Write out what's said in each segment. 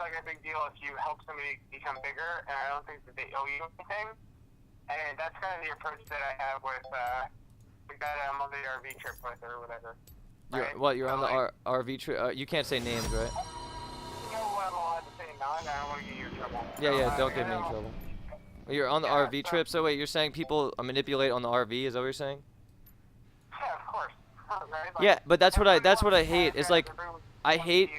like a big deal if you help somebody become bigger, and I don't think that they owe you anything. And that's kind of the approach that I have with the guy that I'm on the RV trip with or whatever. Right? You're on the RV trip? You can't say names, right? You know what I'm allowed to say now, and I don't want to get you in trouble. Yeah, don't get me in trouble. You're on the RV trip, so wait, you're saying people manipulate on the RV? Is that what you're saying? Yeah, of course. Right? Like, Yeah, but that's what I hate. It's like I hate.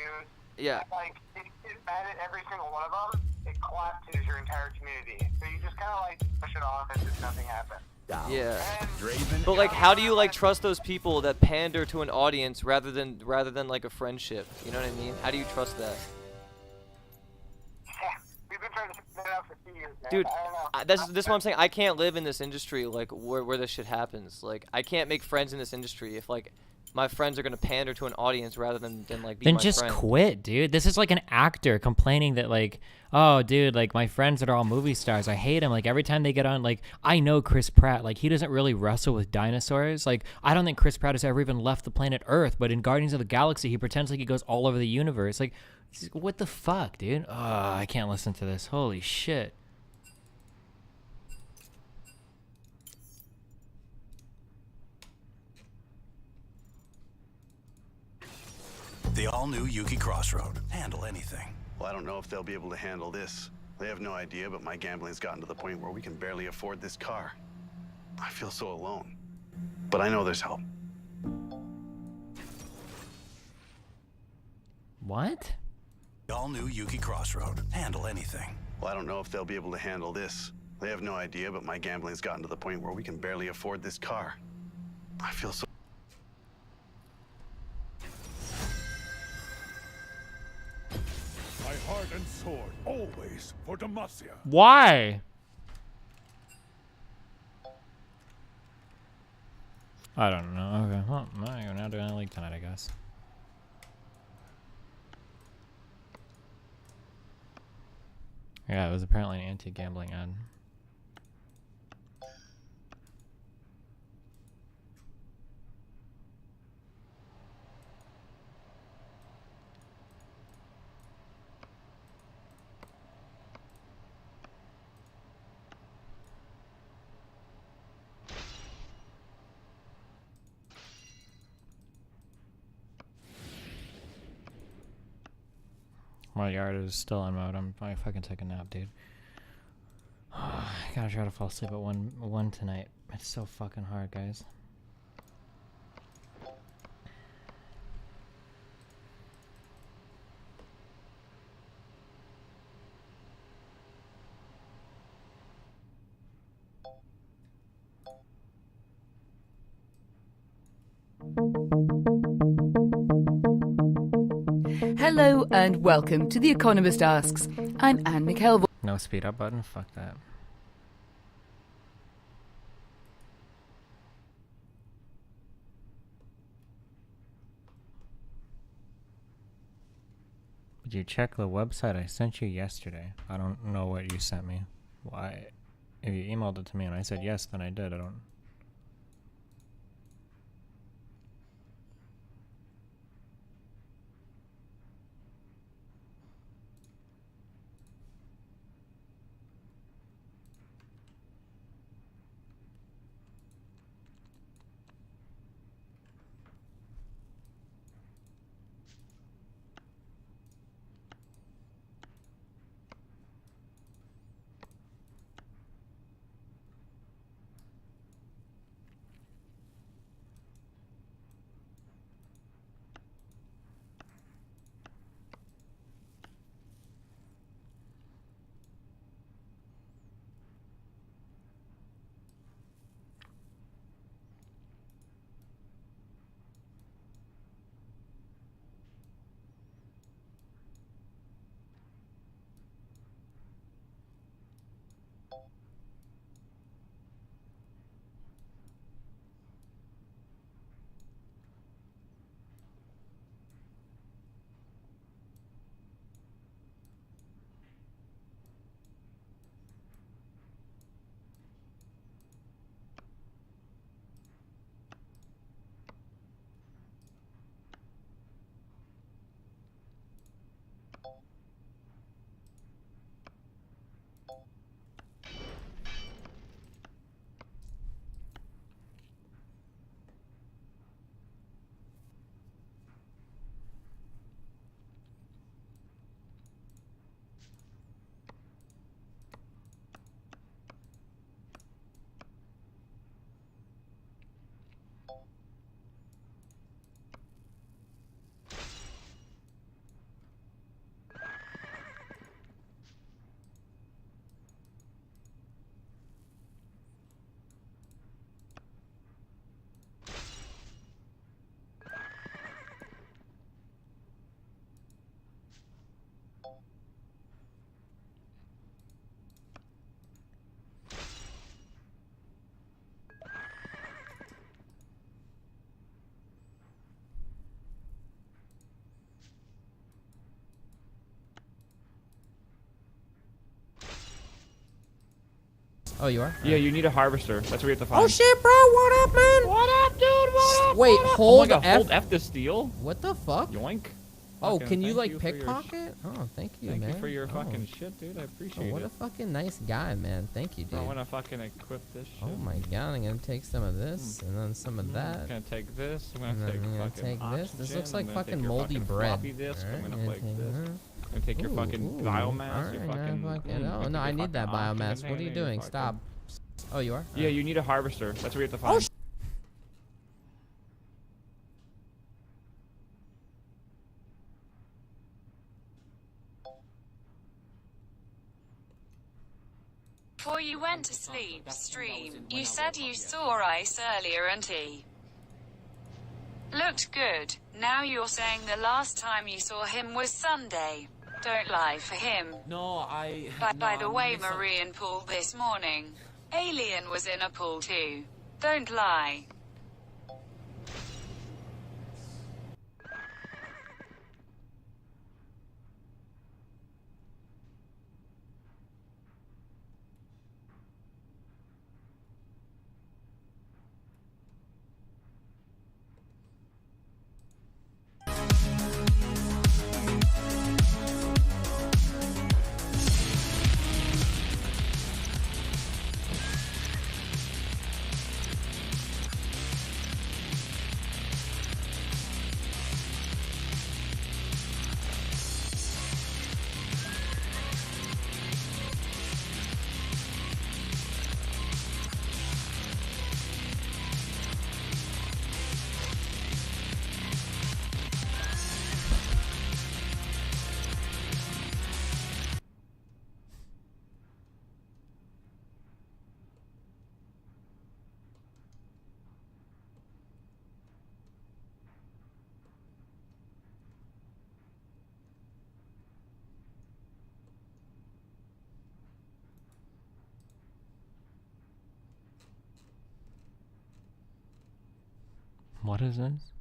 Yeah. Like if you get mad at every single one of them, it collapses your entire community. So you just kind of like push it off as if nothing happened. Yeah. But like, how do you like trust those people that pander to an audience rather than like a friendship? You know what I mean? How do you trust that? Yeah, we've been trying to figure that out for 2 years, man. Dude, I don't know. this is what I'm saying. I can't live in this industry like where this shit happens. Like, I can't make friends in this industry if like my friends are gonna pander to an audience rather than like be then my just friend. quit, dude. This is like an actor complaining that like, oh, dude, like my friends that are all movie stars, I hate them. Like every time they get on, like I know Chris Pratt, like he doesn't really wrestle with dinosaurs. Like I don't think Chris Pratt has ever even left the planet Earth, but in Guardians of the Galaxy, he pretends like he goes all over the universe. Like, what the fuck, dude? Oh, I can't listen to this. Holy shit. The all-new Yuki Crossroad. Handle anything. Well, I don't know if they'll be able to handle this. They have no idea, but my gambling's gotten to the point where we can barely afford this car. I feel so alone. But I know there's help. What? The all-new Yuki Crossroad. Handle anything. Well, I don't know if they'll be able to handle this. They have no idea, but my gambling's gotten to the point where we can barely afford this car. I feel so... My heart and sword, always for Demacia. Why? I don't know. Okay, well, we're not doing it like tonight, I guess. Yeah, it was apparently an anti-gambling ad. My yard is still on mode. I fucking take a nap, dude. I gotta try to fall asleep at one tonight. It's so fucking hard, guys. Hello and welcome to The Economist Asks. I'm Anne McKelvey. No speed up button? Fuck that. Did you check the website I sent you yesterday? I don't know what you sent me. Why? If you emailed it to me and I said yes, then I did. I don't... Oh, you are? Yeah, you need a harvester. That's where you have to find. Oh shit, bro! What up, man? What up, dude? What up? Wait, what up? hold oh my God, F. hold F to steal. What the fuck? Yoink. Oh, Fucking can you thank like you for your pickpocket? Oh, thank you, Thank man. you for your Oh. fucking shit, dude. I appreciate What it. a fucking nice guy, man. Thank you, dude. I want to fucking equip this shit. Oh my god, I'm gonna take some of this and then some of that. I'm gonna take this. I'm And gonna then take I'm gonna fucking take this. This oxygen, looks I'm like gonna take fucking your moldy fucking bread. floppy disk, I'm Alright, gonna take take this. that. I'm gonna take your fucking Ooh, biomass. Your alright, fucking. now fucking- I'm oh gonna no, take I your need that fucking oxygen biomass. What are you container, doing? fucking- Stop. Oh, you are? Yeah, you need a harvester. That's where you have to find. Before you went to sleep, stream, you said you saw Ice earlier and he looked good. Now you're saying the last time you saw him was Sunday. Don't lie for him. No, By the way, Marian pool this morning. Alien was in a pool too. Don't lie. What is this?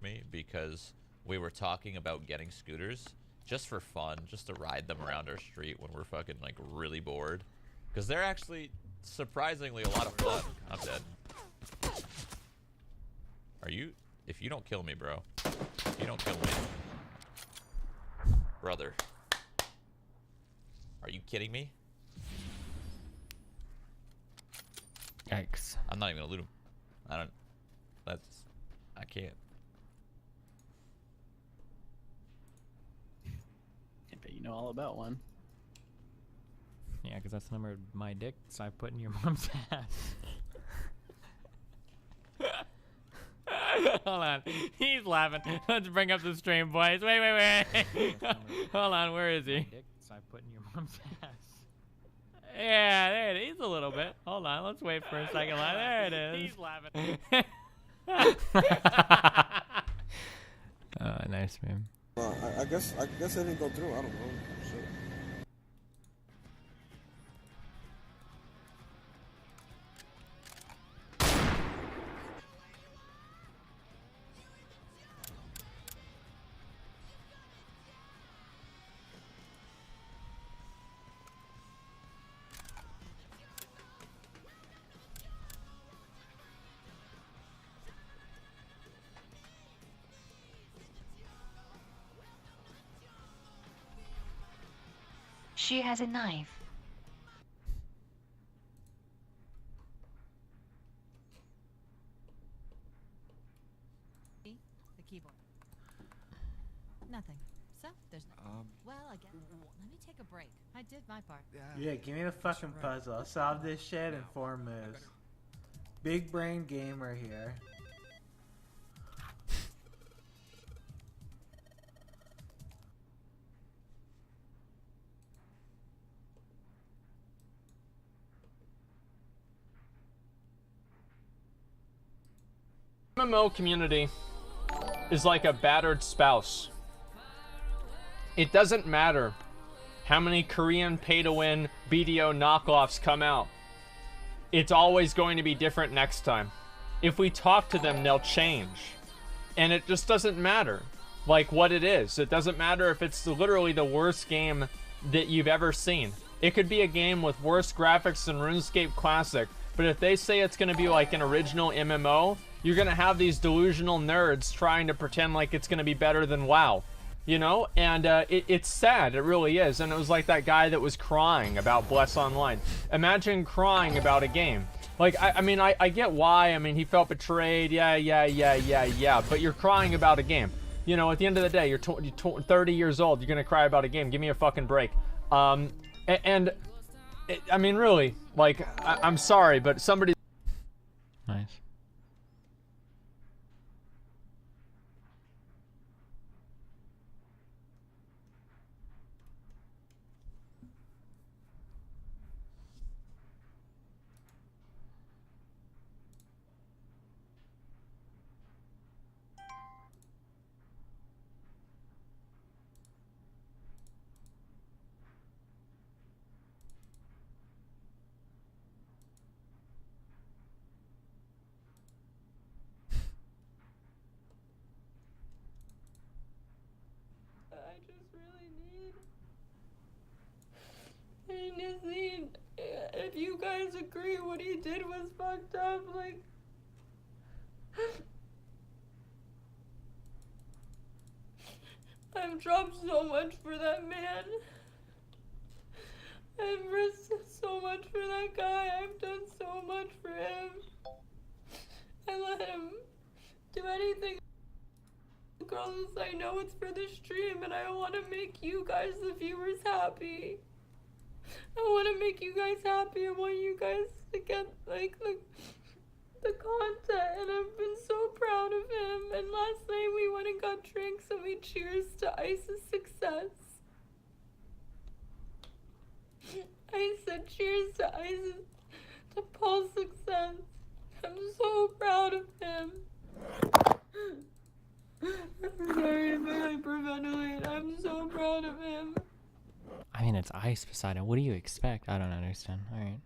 Me because we were talking about getting scooters just for fun, just to ride them around our street when we're fucking like really bored, because they're actually surprisingly a lot of fun. I'm dead. Are you? If you don't kill me, bro, if you don't kill me, brother, are you kidding me? Yikes. I'm not even gonna loot him. I don't. That's. I can't. I bet you know all about one. Yeah, because that's the number of my dick, so I put in your mom's ass. Hold on. He's laughing. Let's bring up the stream, boys. Wait. Hold on, where is he? Dick, so I put in your mom's ass. Yeah, there it is. A little bit. Hold on, let's wait for a second. There it is. He's laughing. Nice, man. I guess it didn't go through. I don't know. Shit. She has a knife. The keyboard. Nothing. So there's well, again. Let me take a break. I did my part. Yeah, give me the fucking puzzle. I'll solve this shit in 4 moves. Big brain gamer here. MMO community is like a battered spouse. It doesn't matter how many Korean pay-to-win BDO knockoffs come out. It's always going to be different next time. If we talk to them, they'll change. And it just doesn't matter. like what it is. It doesn't matter if it's literally the worst game that you've ever seen. It could be a game with worse graphics than RuneScape Classic, but if they say it's going to be like an original MMO, you're going to have these delusional nerds trying to pretend like it's going to be better than WoW, you know? And it's sad, it really is. And it was like that guy that was crying about Bless Online. Imagine crying about a game. Like, I mean, I get why. I mean, he felt betrayed. Yeah. But you're crying about a game. You know, at the end of the day, you're 30 years old. You're going to cry about a game. Give me a fucking break. I mean, really, like, I'm sorry, but somebody... Nice. I just need, if you guys agree what he did was fucked up, like, I've dropped so much for that man. I've risked so much for that guy. I've done so much for him. I let him do anything. Girls, I know it's for the stream, and I want to make you guys, the viewers, happy. I want to make you guys happy. I want you guys to get, like, the content, and I've been so proud of him. And last night we went and got drinks, and we cheers to Ice's success. I said cheers to Ice's, to Paul's success. I'm so proud of him. I'm sorry if I hyperventilate. I'm so proud of him. I mean, it's Ice Poseidon. What do you expect? I don't understand. All right.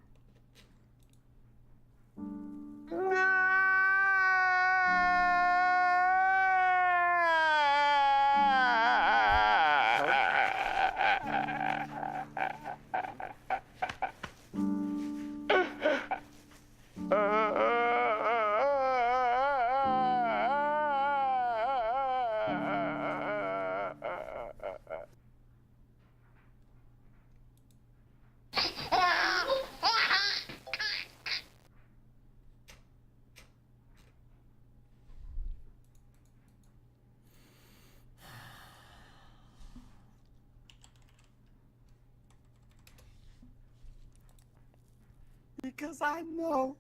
Because I know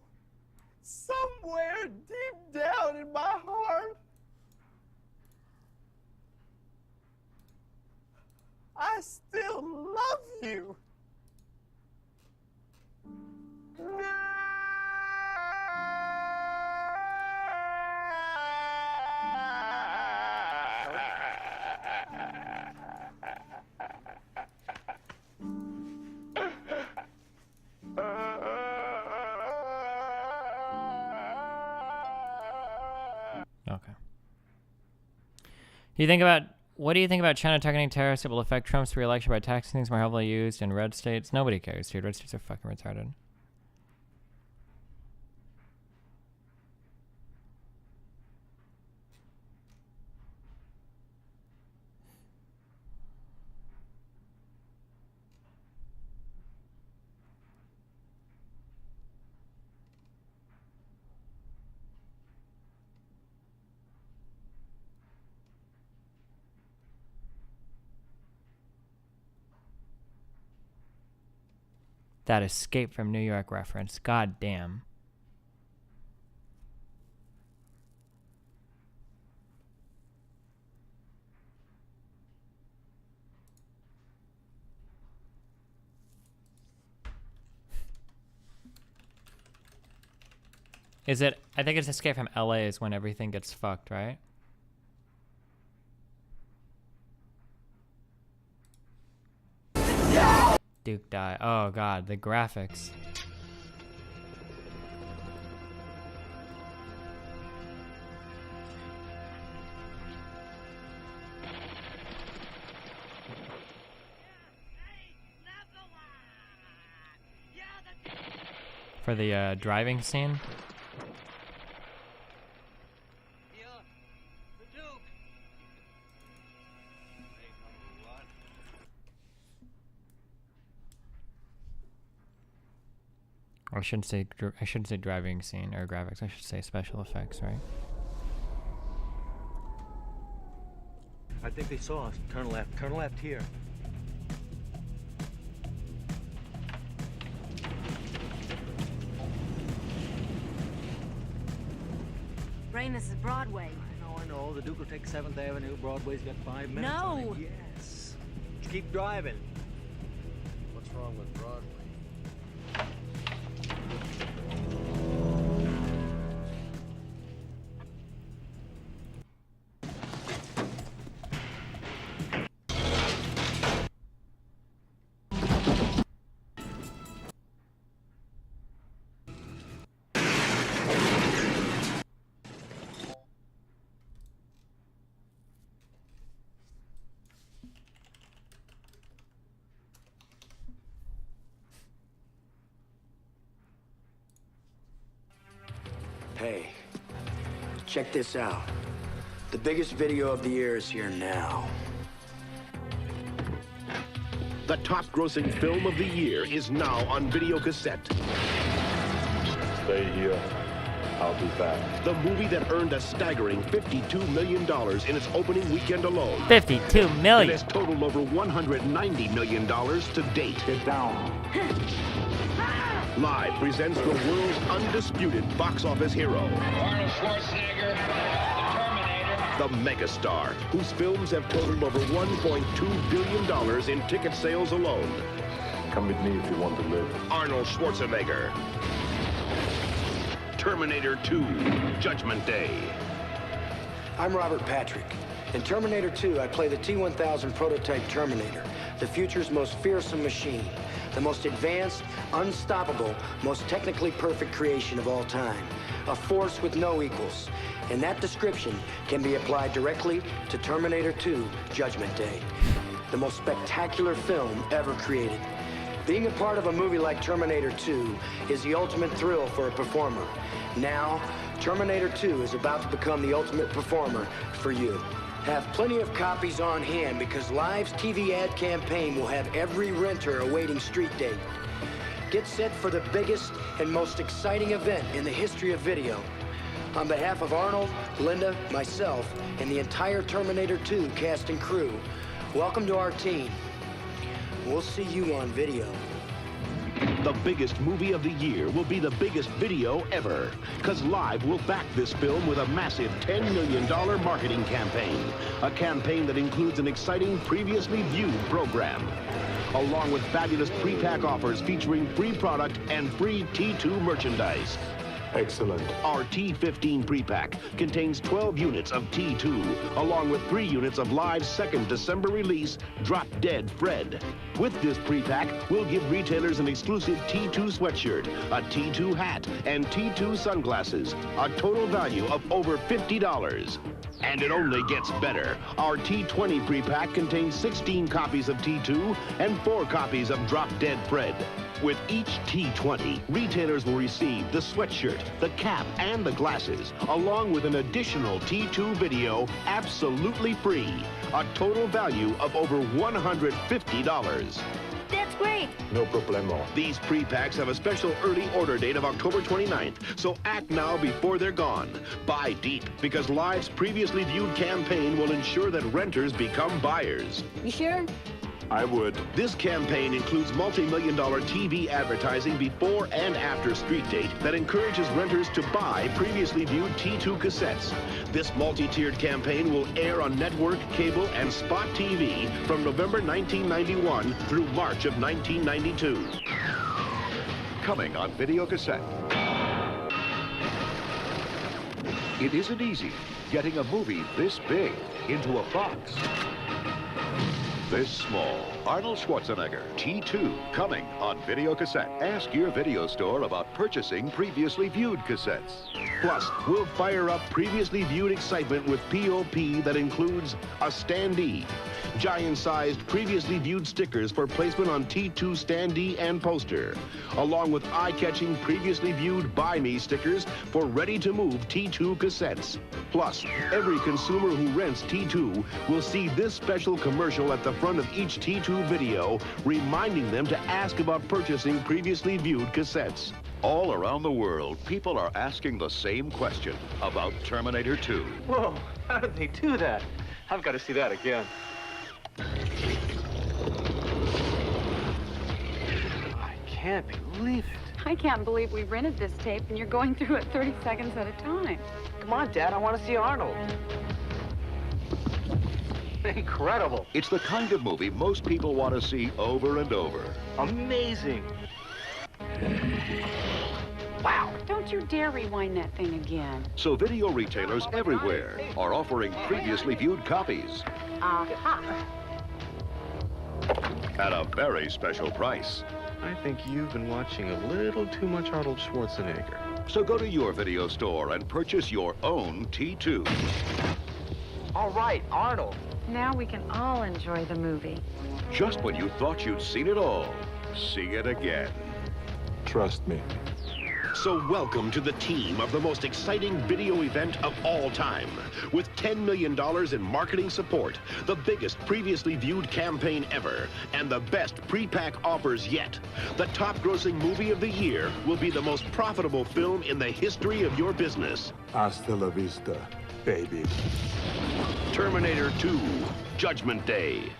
somewhere deep down in my heart, I still love you. Okay. What do you think about China targeting terrorists that will affect Trump's re-election by taxing things more heavily used in red states? Nobody cares, dude. Red states are fucking retarded. That Escape from New York reference. God damn. Is it? I think it's Escape from LA is when everything gets fucked, right? Duke die. Oh god, the graphics. For the driving scene. I shouldn't say driving scene or graphics. I should say special effects, right? I think they saw us. Turn left. Turn left here. Brain, this is Broadway. I know. The Duke will take 7th Avenue. Broadway's got 5 minutes. No. On it. Yes. Keep driving. What's wrong with Broadway? Hey, check this out. The biggest video of the year is here now. The top-grossing film of the year is now on video cassette. Stay here. I'll be back. The movie that earned a staggering $52 million in its opening weekend alone. 52 million. It has totaled over $190 million to date. Get down. Live presents the world's undisputed box office hero. Arnold Schwarzenegger, the Terminator. The megastar, whose films have totaled over $1.2 billion in ticket sales alone. Come with me if you want to live. Arnold Schwarzenegger. Terminator 2, Judgment Day. I'm Robert Patrick. In Terminator 2, I play the T-1000 prototype Terminator, the future's most fearsome machine, the most advanced, unstoppable, most technically perfect creation of all time, a force with no equals. And that description can be applied directly to Terminator 2, Judgment Day, the most spectacular film ever created. Being a part of a movie like Terminator 2 is the ultimate thrill for a performer. Now, Terminator 2 is about to become the ultimate performer for you. Have plenty of copies on hand because Live's TV ad campaign will have every renter awaiting street date. Get set for the biggest and most exciting event in the history of video. On behalf of Arnold, Linda, myself, and the entire Terminator 2 cast and crew, welcome to our team. We'll see you on video. The biggest movie of the year will be the biggest video ever, because Live will back this film with a massive $10 million marketing campaign, a campaign that includes an exciting previously viewed program, along with fabulous pre-pack offers featuring free product and free T2 merchandise. Excellent. Our T15 pre-pack contains 12 units of T2, along with 3 units of Live's second December release, Drop Dead Fred. With this pre-pack, we'll give retailers an exclusive T2 sweatshirt, a T2 hat, and T2 sunglasses, a total value of over $50. And it only gets better. Our T20 pre-pack contains 16 copies of T2 and 4 copies of Drop Dead Fred. With each T20, retailers will receive the sweatshirt, the cap, and the glasses, along with an additional T2 video absolutely free. A total value of over $150. That's great. No problemo. These pre-packs have a special early order date of October 29th, so act now before they're gone. Buy deep, because Live's previously viewed campaign will ensure that renters become buyers. You sure? I would. This campaign includes multi-million-dollar TV advertising before and after street date that encourages renters to buy previously viewed T2 cassettes. This multi-tiered campaign will air on network, cable, and spot TV from November 1991 through March of 1992. Coming on video cassette. It isn't easy getting a movie this big into a box. This small. Arnold Schwarzenegger, T2, coming on video cassette. Ask your video store about purchasing previously viewed cassettes. Plus, we'll fire up previously viewed excitement with POP that includes a standee, giant-sized previously viewed stickers for placement on T2 standee and poster, along with eye-catching previously viewed Buy Me stickers for ready-to-move T2 cassettes. Plus, every consumer who rents T2 will see this special commercial at the front of each T2 video, reminding them to ask about purchasing previously viewed cassettes. All around the world, people are asking the same question about Terminator 2. Whoa, how did they do that? I've got to see that again. I can't believe it. I can't believe we rented this tape and you're going through it 30 seconds at a time. Come on, Dad, I want to see Arnold. Incredible. It's the kind of movie most people want to see over and over. Amazing. Wow. Don't you dare rewind that thing again. So video retailers everywhere are offering previously viewed copies Aha. at a very special price. I think you've been watching a little too much Arnold Schwarzenegger. So go to your video store and purchase your own T2. All right, Arnold. Now we can all enjoy the movie. Just when you thought you'd seen it all, see it again. Trust me. So welcome to the team of the most exciting video event of all time. With $10 million in marketing support, the biggest previously viewed campaign ever, and the best pre-pack offers yet. The top-grossing movie of the year will be the most profitable film in the history of your business. Hasta la vista, baby. Terminator 2, Judgment Day.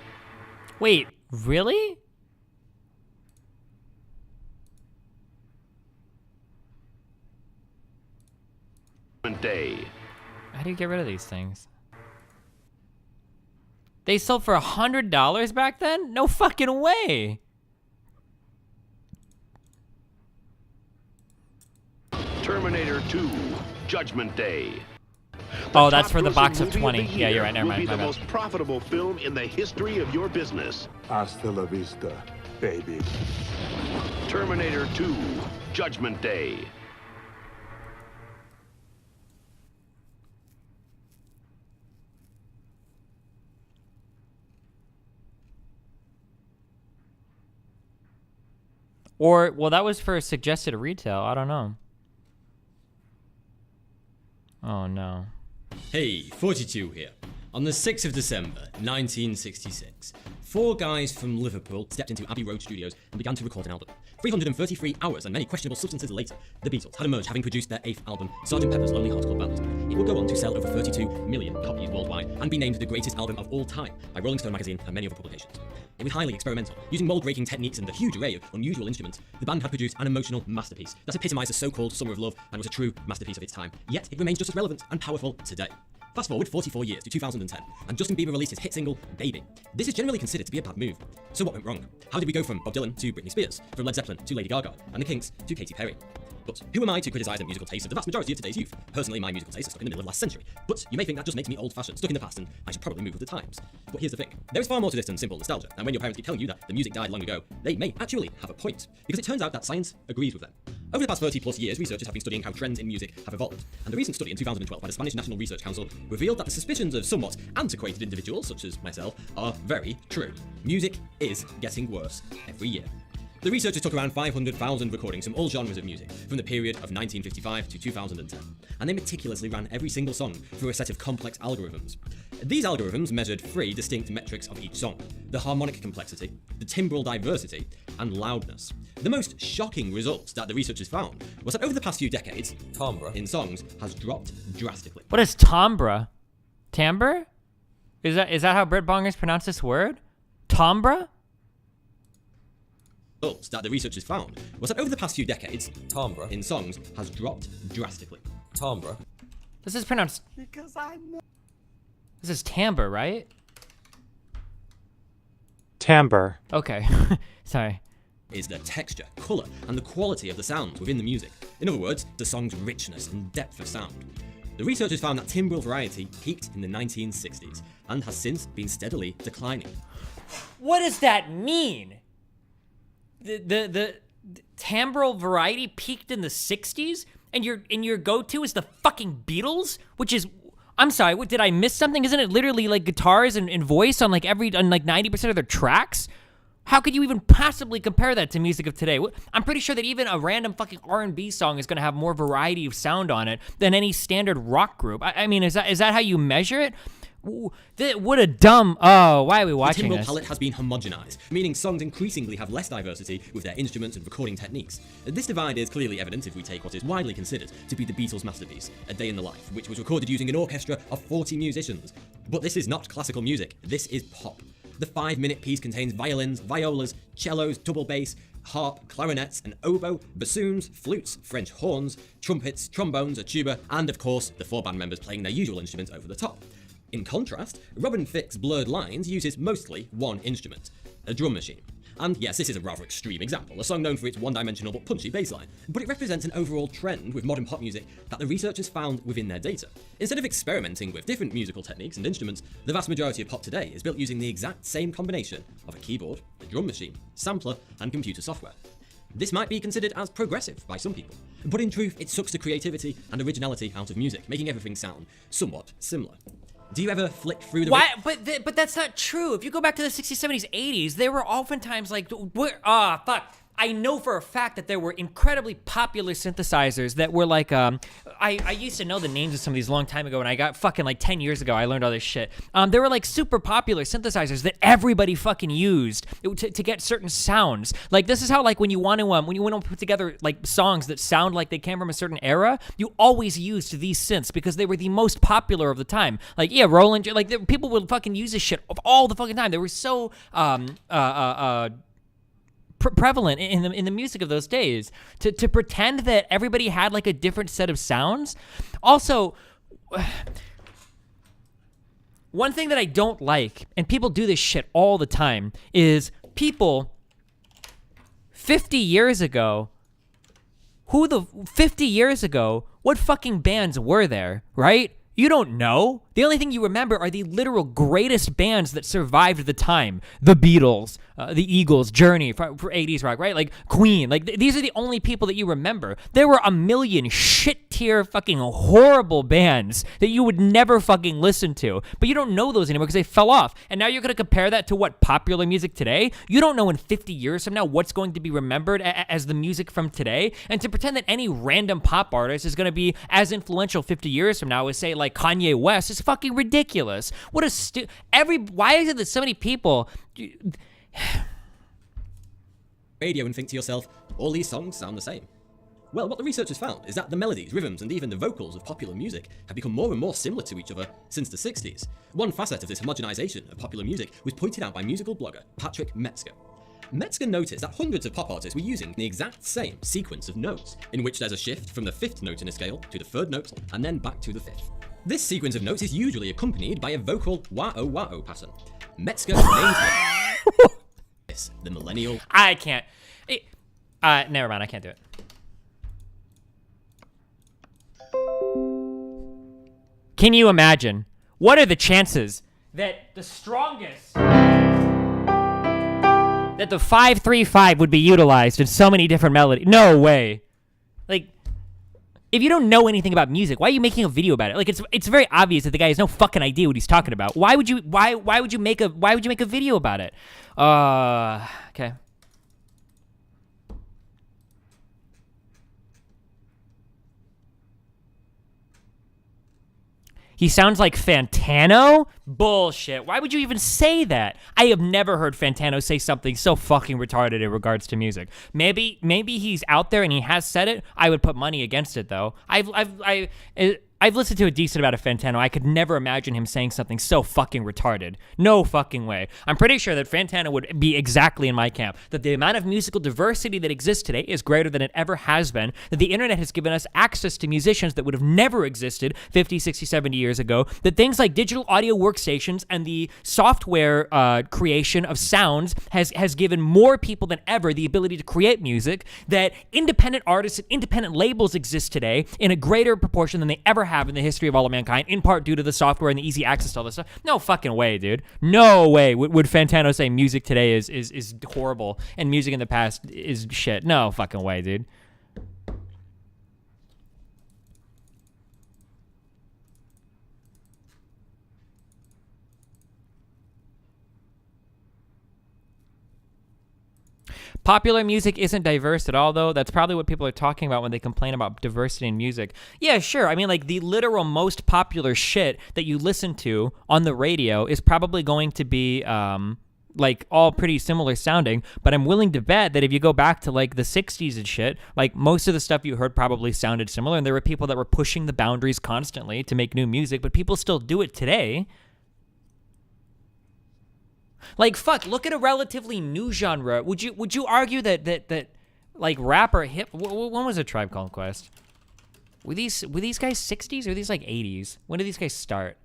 Wait, really? Day. How do you get rid of these things? They sold for $100 back then? No fucking way. Terminator 2, Judgment Day. Oh, that's for the box of Top-grossing 20. movie of the Yeah, you're year right. Never will mind. be My the bad. most profitable film in the history of your business. Hasta la vista, baby. Terminator 2, Judgment Day. Or, well, that was for suggested retail. I don't know. Oh, no. Hey, 42 here. On the 6th of December, 1966, 4 guys from Liverpool stepped into Abbey Road Studios and began to record an album. 333 hours and many questionable substances later, the Beatles had emerged, having produced their 8th album, Sgt. Pepper's Lonely Hearts Club Band. It would go on to sell over 32 million copies worldwide and be named the greatest album of all time by Rolling Stone magazine and many other publications. It was highly experimental. Using mold-breaking techniques and a huge array of unusual instruments, the band had produced an emotional masterpiece that epitomised the so-called Summer of Love and was a true masterpiece of its time. Yet, it remains just as relevant and powerful today. Fast forward 44 years to 2010, and Justin Bieber released his hit single, Baby. This is generally considered to be a bad move. So what went wrong? How did we go from Bob Dylan to Britney Spears, from Led Zeppelin to Lady Gaga, and the Kinks to Katy Perry? But who am I to criticise the musical taste of the vast majority of today's youth? Personally, my musical taste is stuck in the middle of last century. But you may think that just makes me old-fashioned, stuck in the past, and I should probably move with the times. But here's the thing. There is far more to this than simple nostalgia, and when your parents keep telling you that the music died long ago, they may actually have a point, because it turns out that science agrees with them. Over the past 30 plus years, researchers have been studying how trends in music have evolved, and a recent study in 2012 by the Spanish National Research Council revealed that the suspicions of somewhat antiquated individuals, such as myself, are very true. Music is getting worse every year. The researchers took around 500,000 recordings from all genres of music, from the period of 1955 to 2010, and they meticulously ran every single song through a set of complex algorithms. These algorithms measured 3 distinct metrics of each song: the harmonic complexity, the timbral diversity, and loudness. The most shocking result that the researchers found was that over the past few decades, timbre in songs has dropped drastically. What is timbre? Timbre? Is that how Brit Bongers pronounce this word? Timbre? Results that the researchers found was that over the past few decades, timbre in songs has dropped drastically. Timbre. This is pronounced... Because I know. This is timbre, right? Timbre. Okay. Sorry. Is the texture, colour, and the quality of the sounds within the music. In other words, the song's richness and depth of sound. The researchers found that timbral variety peaked in the 1960s and has since been steadily declining. What does that mean? The timbral variety peaked in the 60s? and your go-to is the fucking Beatles, which is, I'm sorry, what, did I miss something? Isn't it literally like guitars and voice on like 90% of their tracks? How could you even possibly compare that to music of today? I'm pretty sure that even a random fucking R&B song is going to have more variety of sound on it than any standard rock group. I mean, is that how you measure it? What a dumb... Oh, why are we watching the this? timbre palette has been homogenized, meaning songs increasingly have less diversity with their instruments and recording techniques. This divide is clearly evident if we take what is widely considered to be the Beatles' masterpiece, A Day in the Life, which was recorded using an orchestra of 40 musicians. But this is not classical music, this is pop. The 5-minute piece contains violins, violas, cellos, double bass, harp, clarinets, an oboe, bassoons, flutes, French horns, trumpets, trombones, a tuba, and of course, the 4 band members playing their usual instruments over the top. In contrast, Robin Thicke's Blurred Lines uses mostly one instrument, a drum machine. And yes, this is a rather extreme example, a song known for its one-dimensional but punchy bassline, but it represents an overall trend with modern pop music that the researchers found within their data. Instead of experimenting with different musical techniques and instruments, the vast majority of pop today is built using the exact same combination of a keyboard, a drum machine, sampler, and computer software. This might be considered as progressive by some people, but in truth, it sucks the creativity and originality out of music, making everything sound somewhat similar. Do you ever flick through the... Why? But that's not true. If you go back to the 60s, 70s, 80s, they were oftentimes like, fuck. I know for a fact that there were incredibly popular synthesizers that were like, I used to know the names of some of these a long time ago, and I got fucking like 10 years ago, I learned all this shit. There were like super popular synthesizers that everybody fucking used to get certain sounds. Like this is how like when you want to put together like songs that sound like they came from a certain era, you always used these synths because they were the most popular of the time. Like yeah, Roland, like people would fucking use this shit all the fucking time. They were so prevalent in the music of those days to pretend that everybody had like a different set of sounds. Also, one thing that I don't like, and people do this shit all the time, is people 50 years ago, what fucking bands were there, right? You don't know. The only thing you remember are the literal greatest bands that survived the time. The Beatles, the Eagles, Journey for 80s rock, right? Like Queen. Like these are the only people that you remember. There were a million shit tier fucking horrible bands that you would never fucking listen to. But you don't know those anymore because they fell off. And now you're going to compare that to what popular music today? You don't know in 50 years from now what's going to be remembered as the music from today. And to pretend that any random pop artist is going to be as influential 50 years from now as say like Kanye West is fucking ridiculous. What a why is it that so many people radio and think to yourself, all these songs sound the same? Well, what the researchers found is that the melodies, rhythms, and even the vocals of popular music have become more and more similar to each other since the 60s. One facet of this homogenization of popular music was pointed out by musical blogger Patrick Metzger. Metzger noticed that hundreds of pop artists were using the exact same sequence of notes, in which there's a shift from the 5th note in a scale to the 3rd note, and then back to the 5th. This sequence of notes is usually accompanied by a vocal wah-oh pattern. Metzger named this the millennial... I can't. Never mind, I can't do it. Can you imagine? What are the chances that the strongest... that the 5-3-5 would be utilized in so many different melodies? No way. Like... If you don't know anything about music, why are you making a video about it? Like it's very obvious that the guy has no fucking idea what he's talking about. Why would you make a video about it? Okay. He sounds like Fantano? Bullshit. Why would you even say that? I have never heard Fantano say something so fucking retarded in regards to music. Maybe he's out there and he has said it. I would put money against it though. I've listened to a decent amount of Fantano. I could never imagine him saying something so fucking retarded. No fucking way. I'm pretty sure that Fantano would be exactly in my camp. That the amount of musical diversity that exists today is greater than it ever has been. That the internet has given us access to musicians that would have never existed 50, 60, 70 years ago. That things like digital audio workstations and the software creation of sounds has given more people than ever the ability to create music. That independent artists and independent labels exist today in a greater proportion than they ever have in the history of all of mankind, in part due to the software and the easy access to all this stuff. No fucking way, dude. No way would Fantano say music today is horrible and music in the past is shit. No fucking way, dude. Popular music isn't diverse at all, though. That's probably what people are talking about when they complain about diversity in music. Yeah, sure. I mean, like, the literal most popular shit that you listen to on the radio is probably going to be, like, all pretty similar sounding, but I'm willing to bet that if you go back to, like, the 60s and shit, like, most of the stuff you heard probably sounded similar, and there were people that were pushing the boundaries constantly to make new music, but people still do it today. Like, fuck, look at a relatively new genre. Would you argue that like, rap or hip... When was A Tribe Called Quest? Were these guys 60s or were these, like, 80s? When did these guys start?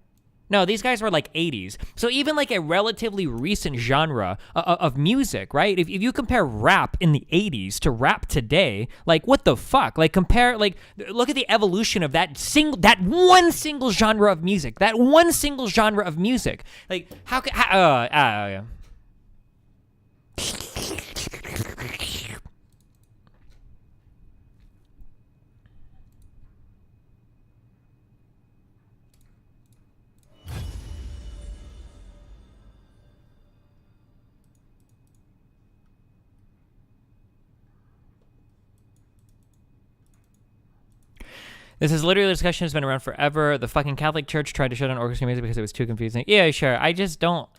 No, these guys were like 80s. So even like a relatively recent genre of music, right? If you compare rap in the 80s to rap today, like, what the fuck? Like, compare, like, look at the evolution of that one single genre of music. That one single genre of music. Like, how can... yeah. This is literally a discussion that's been around forever. The fucking Catholic Church tried to shut down orchestra music because it was too confusing. Yeah, sure. I just don't...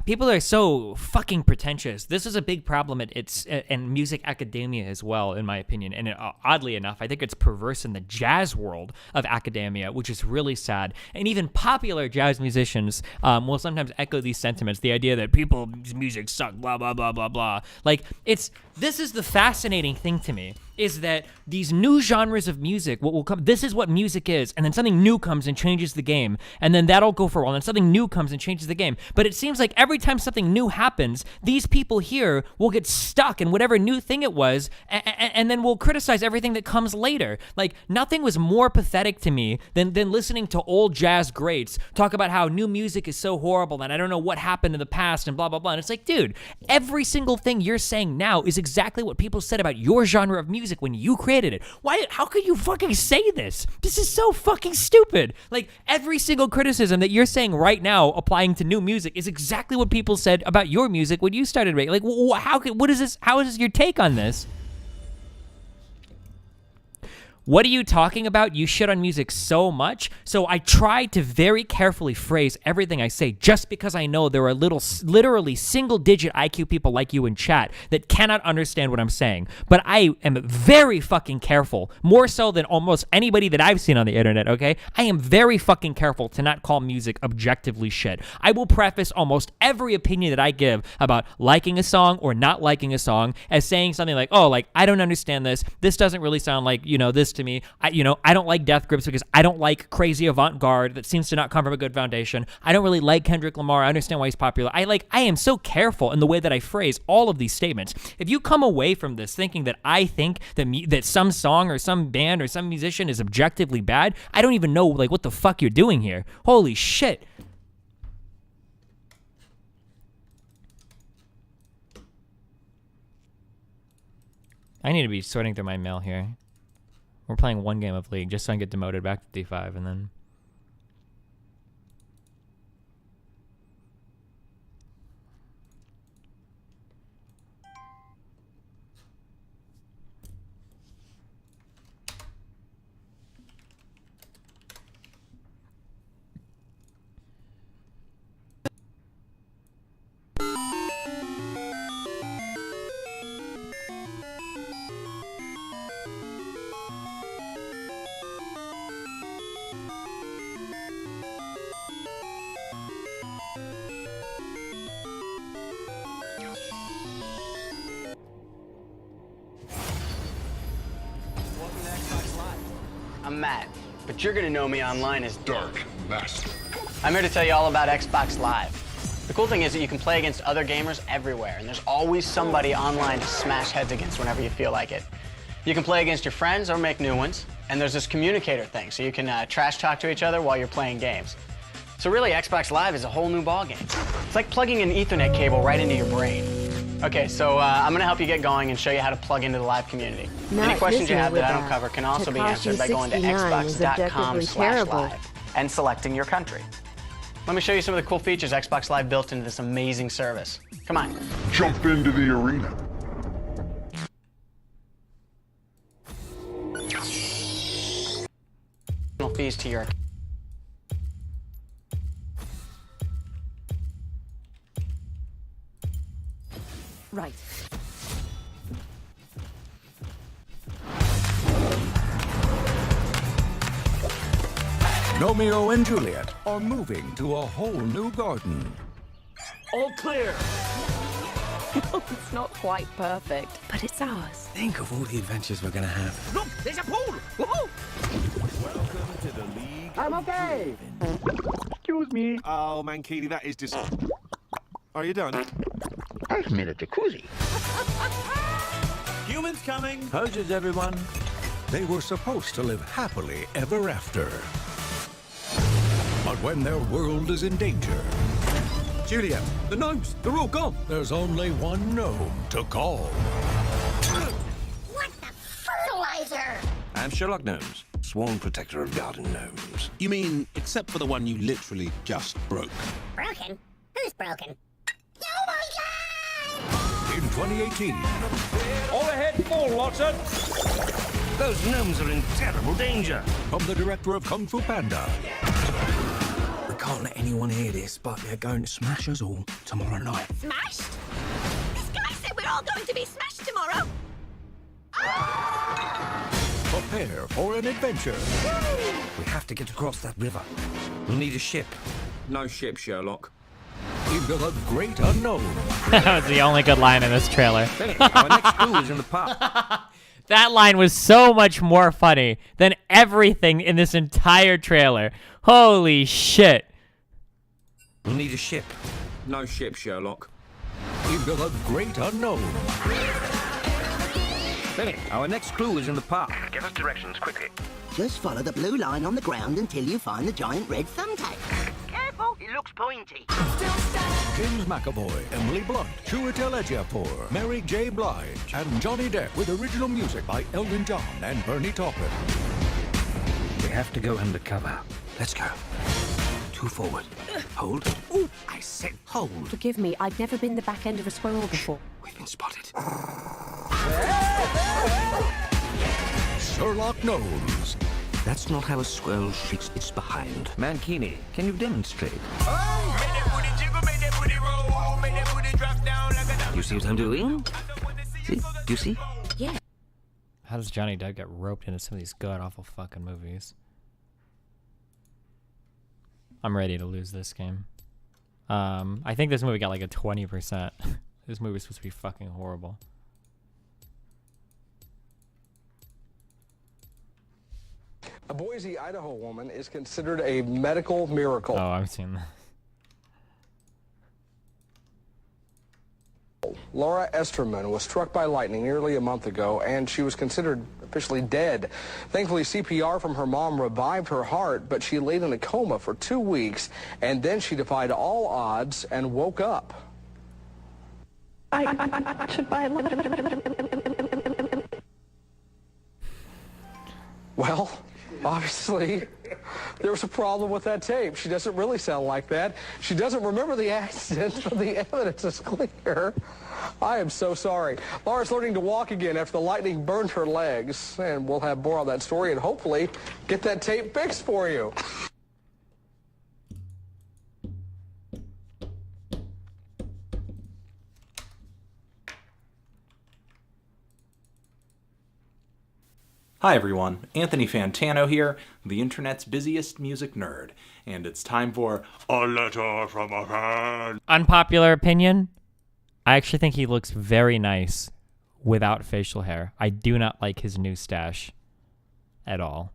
People are so fucking pretentious. This is a big problem in music academia as well, in my opinion. And oddly enough, I think it's perverse in the jazz world of academia, which is really sad. And even popular jazz musicians will sometimes echo these sentiments. The idea that people's music suck, blah, blah, blah, blah, blah. Like, this is the fascinating thing to me, is that these new genres of music, what will come, this is what music is, and then something new comes and changes the game, and then that'll go for a while, and then something new comes and changes the game. But it seems like every time something new happens, these people here will get stuck in whatever new thing it was, and then will criticize everything that comes later. Like, nothing was more pathetic to me than listening to old jazz greats talk about how new music is so horrible, and I don't know what happened in the past, and blah, blah, blah. And it's like, dude, every single thing you're saying now is exactly what people said about your genre of music when you created it. How could you fucking say this? This is so fucking stupid. Like, every single criticism that you're saying right now applying to new music is exactly what people said about your music when you started making. Like, how is this your take on this? What are you talking about? You shit on music so much. So I try to very carefully phrase everything I say, just because I know there are literally single-digit IQ people like you in chat that cannot understand what I'm saying. But I am very fucking careful, more so than almost anybody that I've seen on the internet, okay? I am very fucking careful to not call music objectively shit. I will preface almost every opinion that I give about liking a song or not liking a song as saying something like, oh, like, I don't understand this. This doesn't really sound like, this to me. I don't like Death Grips because I don't like crazy avant-garde that seems to not come from a good foundation. I don't really like Kendrick Lamar. I understand why he's popular. I am so careful in the way that I phrase all of these statements. If you come away from this thinking that I think that some song or some band or some musician is objectively bad, I don't even know, like, what the fuck you're doing here. Holy shit. I need to be sorting through my mail here. We're playing one game of League just so I can get demoted back to D5 and then... I'm Matt, but you're gonna know me online as Dark Master. I'm here to tell you all about Xbox Live. The cool thing is that you can play against other gamers everywhere, and there's always somebody online to smash heads against whenever you feel like it. You can play against your friends or make new ones, and there's this communicator thing, so you can trash talk to each other while you're playing games. So really, Xbox Live is a whole new ballgame. It's like plugging an Ethernet cable right into your brain. Okay, so I'm gonna help you get going and show you how to plug into the live community. Any questions you have that I don't cover can also be answered by going to xbox.com/live and selecting your country. Let me show you some of the cool features Xbox Live built into this amazing service. Come on. Jump into the arena. fees to your Right. Romeo and Juliet are moving to a whole new garden. All clear. It's not quite perfect, but it's ours. Think of all the adventures we're gonna have. Look, there's a pool! Whoa! Welcome to the League. I'm okay. Excuse me. Oh, Mankini, that is just. Are you done? I've made a jacuzzi. Humans coming. How's everyone? They were supposed to live happily ever after. But when their world is in danger, Juliet, the gnomes, they're all gone. there's only one gnome to call. What the fertilizer? I'm Sherlock Gnomes, sworn protector of garden gnomes. You mean, except for the one you literally just broke? Broken? Who's broken? Oh my god! In 2018, All ahead, full, Watson. Those gnomes are in terrible danger. from the director of Kung Fu Panda, We can't let anyone hear this, but they're going to smash us all tomorrow night. Smashed? This guy said we're all going to be smashed tomorrow. prepare for an adventure. We have to get across that river. We'll need a ship. No ship, Sherlock. Into the great unknown. That was the only good line in this trailer. Our next clue is in the park. That line was so much more funny than everything in this entire trailer. Holy shit. We'll need a ship. No ship, Sherlock. Into the great unknown. Benny, our next clue is in the park. Give us directions quickly. Just follow the blue line on the ground until you find the giant red thumbtack. Careful, it looks pointy. James McAvoy, Emily Blunt, Chiwetel Ejiofor, Mary J. Blige, and Johnny Depp with original music by Elton John and Bernie Taupin. We have to go undercover. Let's go. 2 forward. Hold. Ooh, I said hold. Forgive me, I've never been the back end of a squirrel before. We've been spotted. Sherlock knows. That's not how a squirrel shakes its behind. Mankini, can you demonstrate? You see what I'm doing? See? Do you see? Yeah. How does Johnny Depp get roped into some of these god-awful fucking movies? I'm ready to lose this game. I think this movie got like a 20%. This movie's supposed to be fucking horrible. A Boise, Idaho woman is considered a medical miracle. Oh, I've seen that. Laura Esterman was struck by lightning nearly a month ago, and she was considered officially dead. Thankfully, CPR from her mom revived her heart, but she laid in a coma for 2 weeks, and then she defied all odds and woke up. I should buy Well, obviously, there was a problem with that tape. She doesn't really sound like that. She doesn't remember the accident, but the evidence is clear. I am so sorry. Laura's learning to walk again after the lightning burned her legs, and we'll have more on that story and hopefully get that tape fixed for you. Hi everyone, Anthony Fantano here, the internet's busiest music nerd, and it's time for A Letter from a Fan. Unpopular opinion? I actually think he looks very nice without facial hair. I do not like his new stash at all.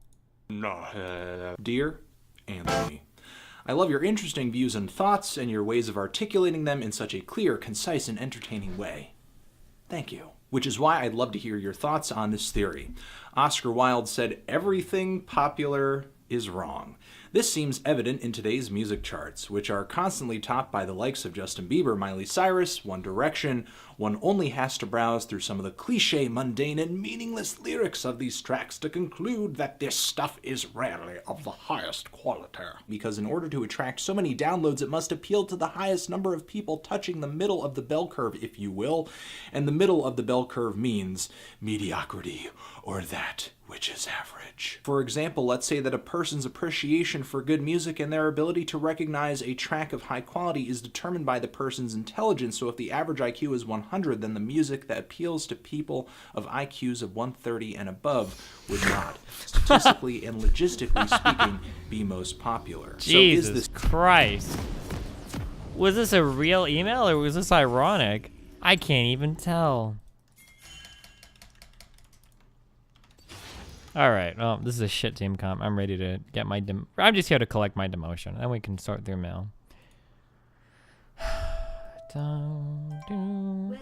Dear Anthony, I love your interesting views and thoughts and your ways of articulating them in such a clear, concise, and entertaining way. Thank you. Which is why I'd love to hear your thoughts on this theory. Oscar Wilde said, "Everything popular is wrong." This seems evident in today's music charts, which are constantly topped by the likes of Justin Bieber, Miley Cyrus, One Direction. One only has to browse through some of the cliché, mundane, and meaningless lyrics of these tracks to conclude that this stuff is rarely of the highest quality. Because in order to attract so many downloads, it must appeal to the highest number of people, touching the middle of the bell curve, if you will. And the middle of the bell curve means mediocrity, or that which is average. For example, let's say that a person's appreciation for good music and their ability to recognize a track of high quality is determined by the person's intelligence. So if the average IQ is 100, then the music that appeals to people of IQs of 130 and above would not, statistically and logistically speaking, be most popular. Jesus so is this Christ. Was this a real email or was this ironic? I can't even tell. Alright, well, this is a shit team comp. I'm ready to get my I'm just here to collect my demotion. Then we can sort through mail.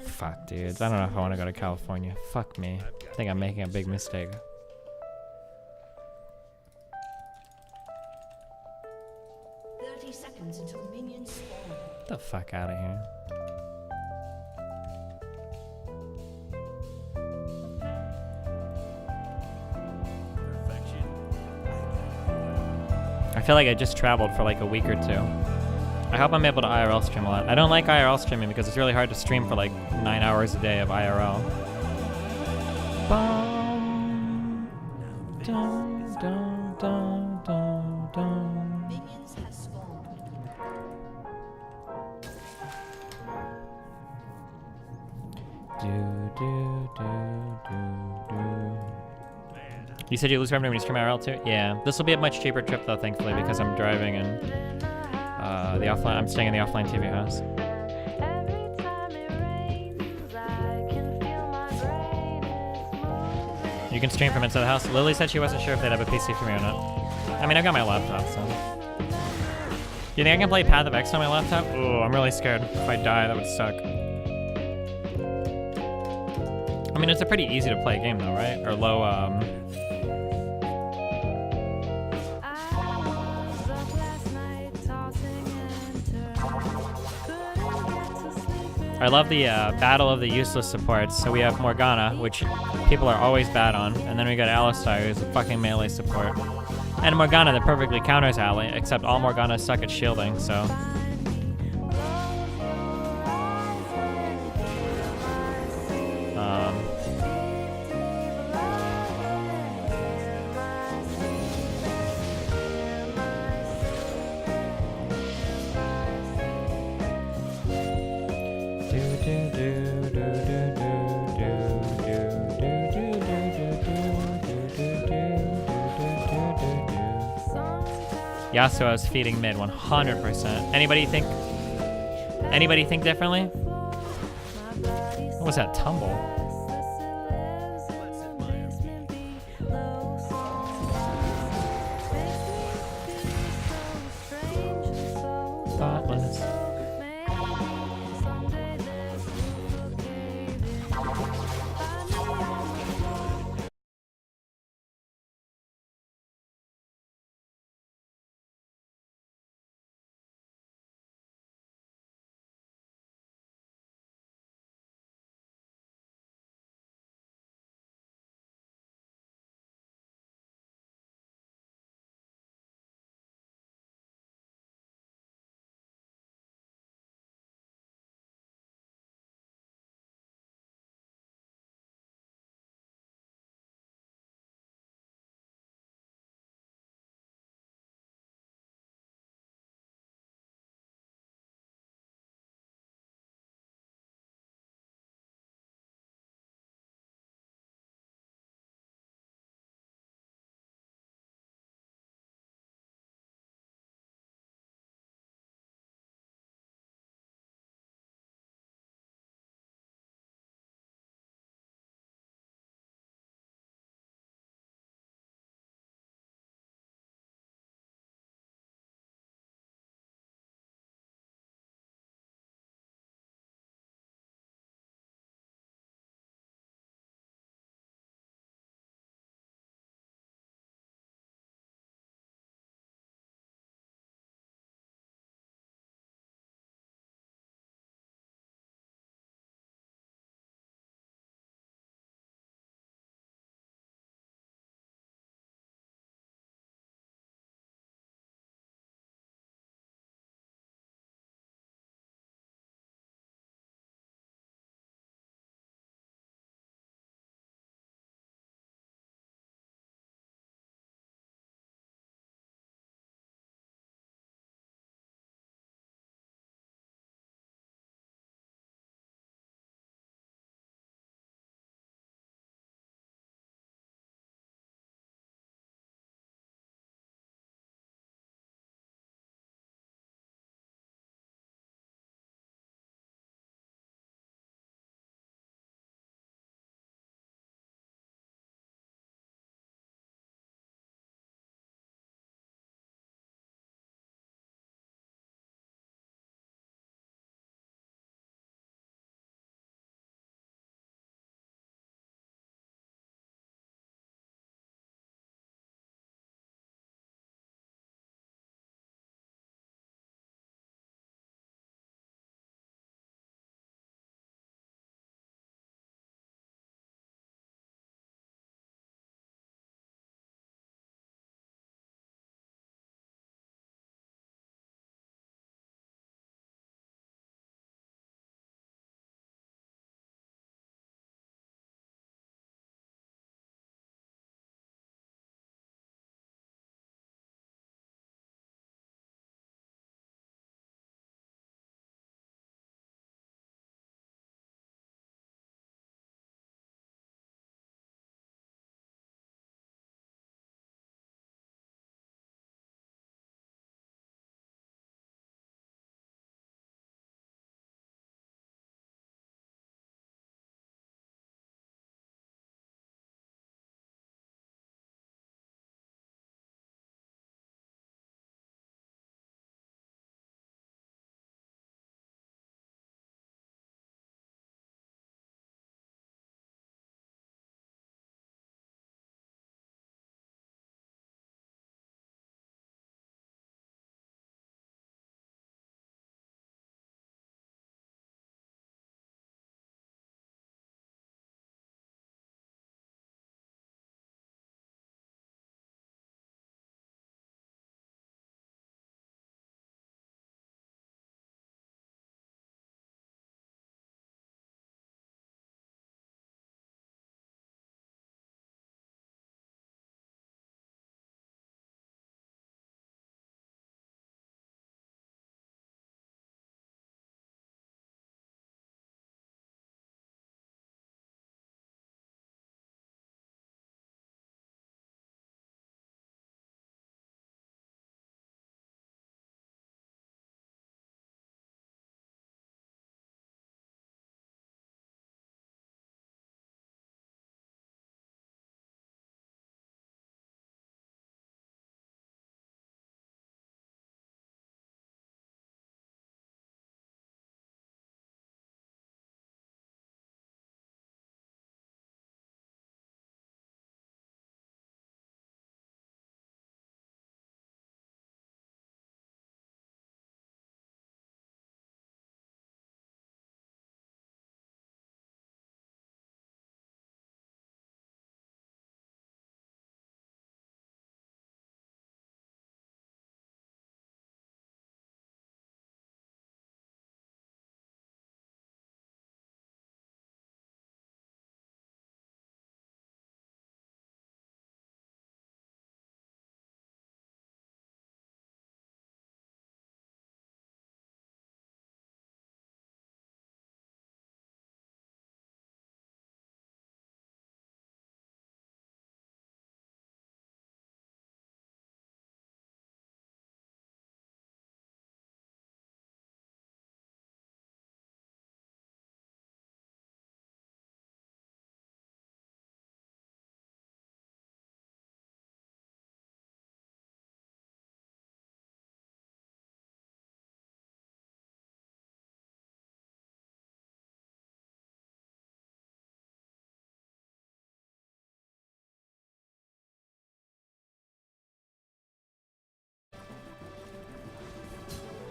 Fuck, dudes. I don't know if I want to go to California. Fuck me. I think I'm making a big mistake. Seconds until minions spawn. Get the fuck out of here. I feel like I just traveled for like a week or two. I hope I'm able to IRL stream a lot. I don't like IRL streaming because it's really hard to stream for like 9 hours a day of IRL. Bum, dum, dum, dum, dum, dum. Minions have spawned. You said you lose revenue when you stream IRL too? Yeah. This will be a much cheaper trip though, thankfully, because I'm driving and I'm staying in the offline TV house. You can stream from inside the house. Lily said she wasn't sure if they'd have a PC for me or not. I mean, I've got my laptop, so. You think I can play Path of X on my laptop? Ooh, I'm really scared. If I die, that would suck. I mean, it's a pretty easy to play game though, right? Or low, I love the battle of the useless supports. So we have Morgana, which people are always bad on, and then we got Alistar, who's a fucking melee support. And Morgana that perfectly counters Ali, except all Morganas suck at shielding, so. Yasuo's feeding mid 100%. Anybody think differently? What was that tumble? Thoughtless.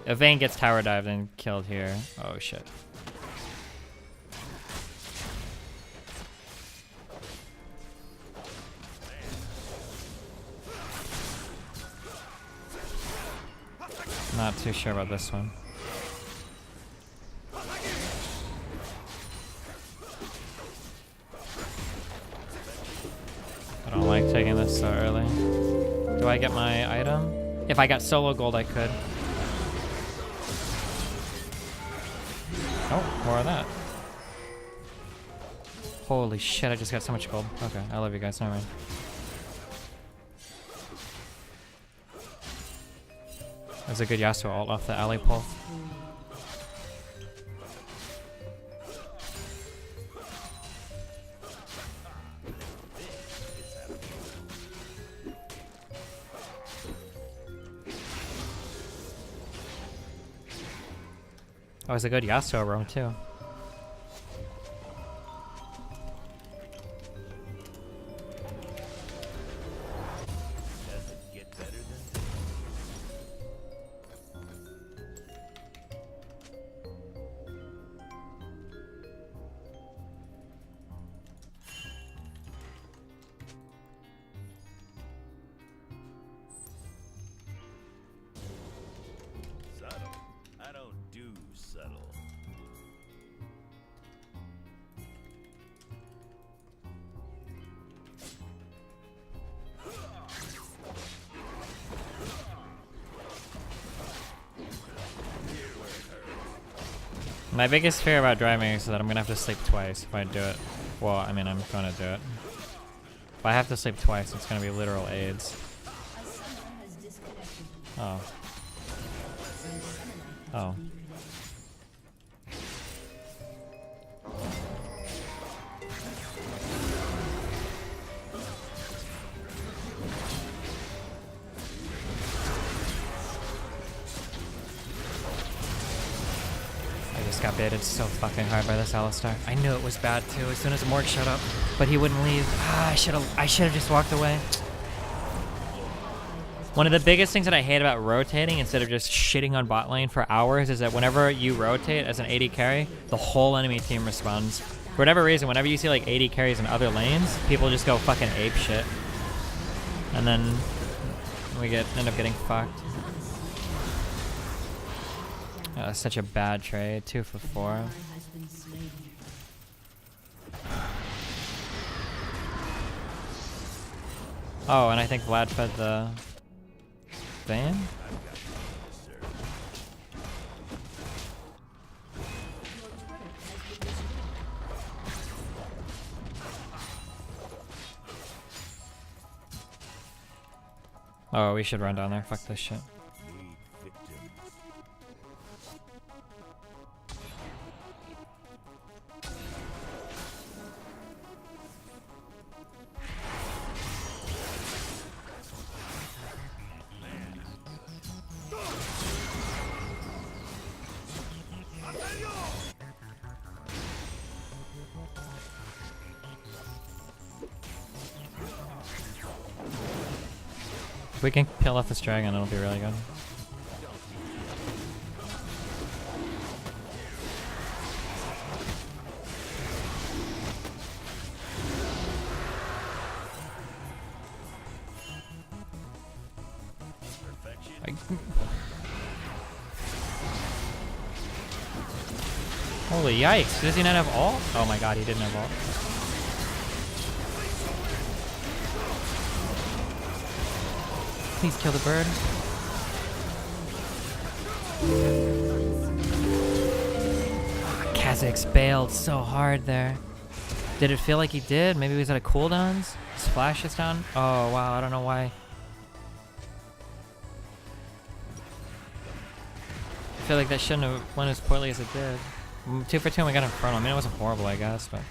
If Vayne gets tower dived and killed here. Oh shit. Not too sure about this one. I don't like taking this so early. Do I get my item? If I got solo gold, I could. Oh, more of that. Holy shit, I just got so much gold. Okay, I love you guys. Never mind. That's a good Yasuo ult off the alley pole. Oh, it's a good Yasuo roam too. My biggest fear about driving is that I'm gonna have to sleep twice if I do it. Well, I mean, I'm gonna do it. If I have to sleep twice, it's gonna be literal AIDS. Oh. Oh. Got baited so fucking hard by this Alistar. I knew it was bad too as soon as Morg showed up, but he wouldn't leave. Ah, I should have just walked away. One of the biggest things that I hate about rotating instead of just shitting on bot lane for hours is that whenever you rotate as an AD carry, the whole enemy team responds. For whatever reason, whenever you see like AD carries in other lanes, people just go fucking ape shit. And then we end up getting fucked. Oh, that's such a bad trade. 2 for 4. Oh, and I think Vlad fed the Vayne? Oh, we should run down there. Fuck this shit. If we can kill off this dragon, it'll be really good. Holy yikes, does he not have ult? Oh my god, he didn't have ult. Please kill the bird. Kha'Zix bailed so hard there. Did it feel like he did? Maybe he was out of cooldowns? His flash is down? Oh wow, I don't know why. I feel like that shouldn't have went as poorly as it did. 2 for 2 and we got Infernal. I mean, it wasn't horrible, I guess, but...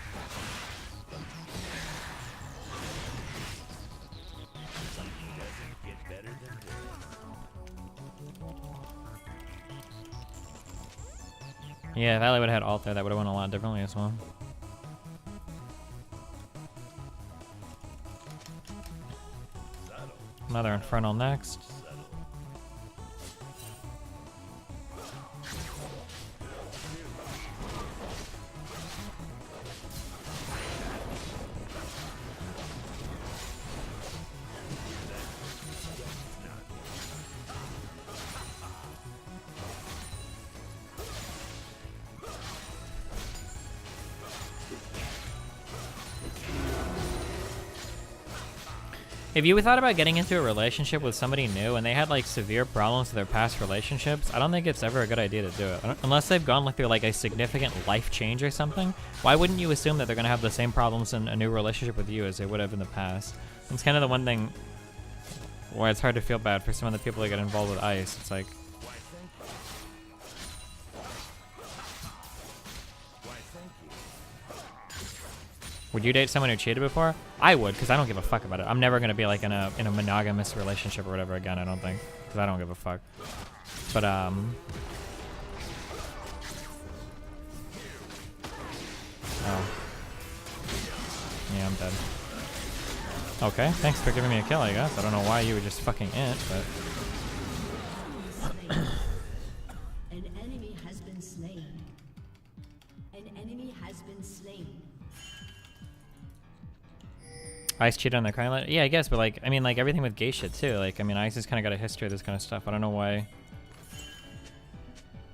Yeah, if Ali would have had ult there, that would have went a lot differently as well. Another Infernal next. If you thought about getting into a relationship with somebody new and they had like severe problems with their past relationships, I don't think it's ever a good idea to do it. Unless they've gone through like a significant life change or something. Why wouldn't you assume that they're gonna have the same problems in a new relationship with you as they would have in the past? It's kind of the one thing where it's hard to feel bad for some of the people that get involved with ICE. It's like, would you date someone who cheated before? I would, because I don't give a fuck about it. I'm never gonna be like in a monogamous relationship or whatever again. I don't think, because I don't give a fuck. But oh, yeah, I'm dead. Okay, thanks for giving me a kill. I guess I don't know why you would just fucking int, but. An enemy has been slain. An enemy has been slain. Ice cheated on their kind. Yeah, I guess, but like, I mean, like everything with gay shit too. Like, I mean, Ice has kind of got a history of this kind of stuff. I don't know why.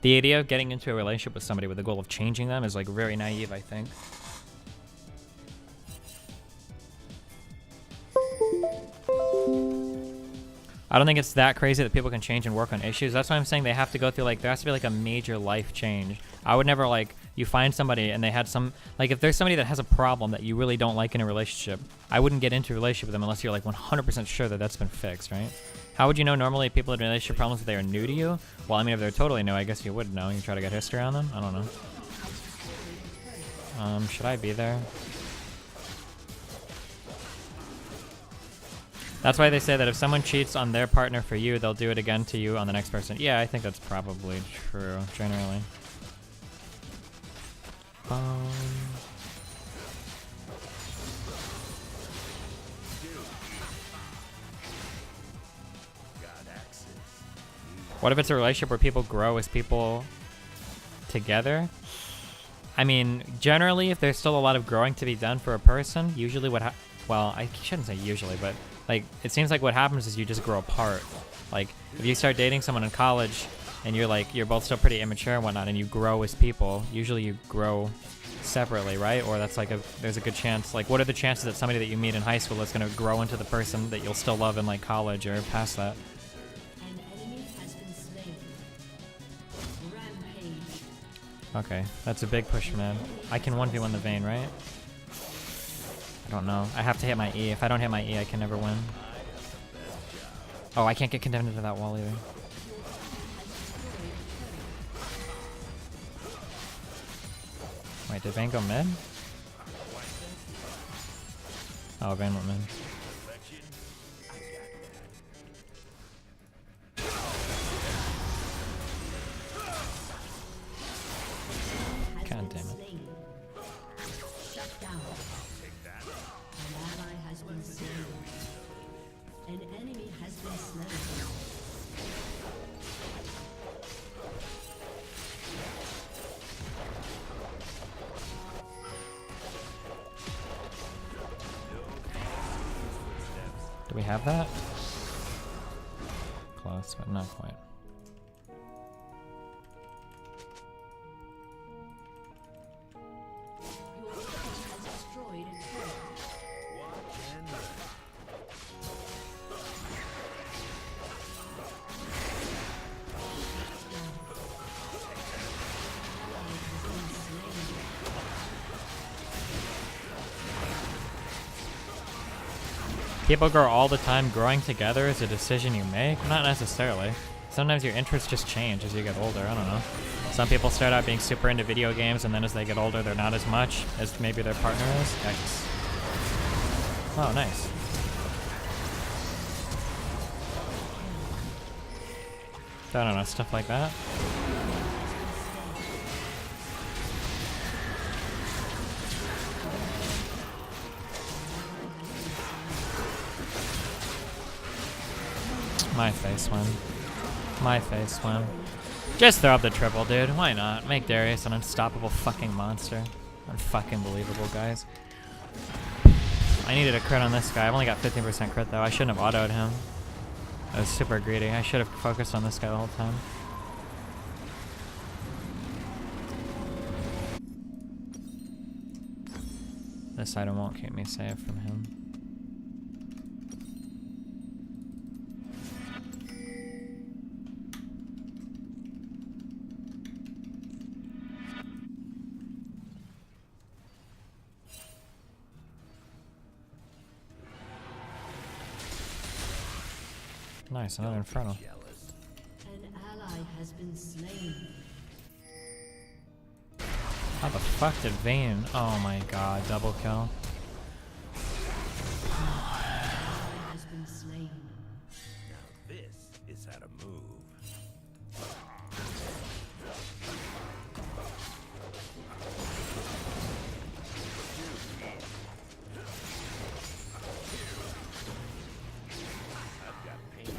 The idea of getting into a relationship with somebody with the goal of changing them is like very naive, I think. I don't think it's that crazy that people can change and work on issues. That's why I'm saying they have to go through, like, there has to be like a major life change. I would never, like, you find somebody and they had some, like, if there's somebody that has a problem that you really don't like in a relationship, I wouldn't get into a relationship with them unless you're like 100% sure that that's been fixed, right? How would you know normally people in relationship problems if they are new to you? Well, I mean, if they're totally new, I guess you would know. You try to get history on them? I don't know. Should I be there? That's why they say that if someone cheats on their partner for you, they'll do it again to you on the next person. Yeah, I think that's probably true, generally. What if it's a relationship where people grow as people together? I mean, generally, if there's still a lot of growing to be done for a person, usually what well, I shouldn't say usually, but like, it seems like what happens is you just grow apart. Like, if you start dating someone in college and you're both still pretty immature and whatnot, and you grow as people, usually you grow separately, right? Or that's like there's a good chance, like, what are the chances that somebody that you meet in high school is going to grow into the person that you'll still love in like college or past that? Okay, that's a big push, man. I can 1v1 the Vayne, right? I don't know. I have to hit my E. If I don't hit my E, I can never win. Oh, I can't get condemned into that wall either. Wait, did Vayne go mid? Oh, Vayne went mid. God damn it. An enemy has been slain. Do we have that? Close, but not quite. People grow all the time. Growing together is a decision you make? Not necessarily. Sometimes your interests just change as you get older. I don't know. Some people start out being super into video games, and then as they get older, they're not as much as maybe their partner is. Yikes. Oh, nice. I don't know, stuff like that. My face win. My face win. Just throw up the triple, dude. Why not? Make Darius an unstoppable fucking monster. Unfucking believable, guys. I needed a crit on this guy. I've only got 15% crit, though. I shouldn't have autoed him. I was super greedy. I should have focused on this guy the whole time. This item won't keep me safe from him. Nice, another Inferno. An ally has been slain. How the fuck did Vayne? Oh my god, double kill. Has been slain. Now this is how to move. I've got pain.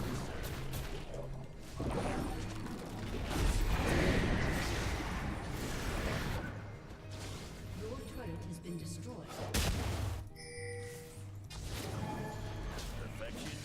Your turret has been destroyed. Perfection.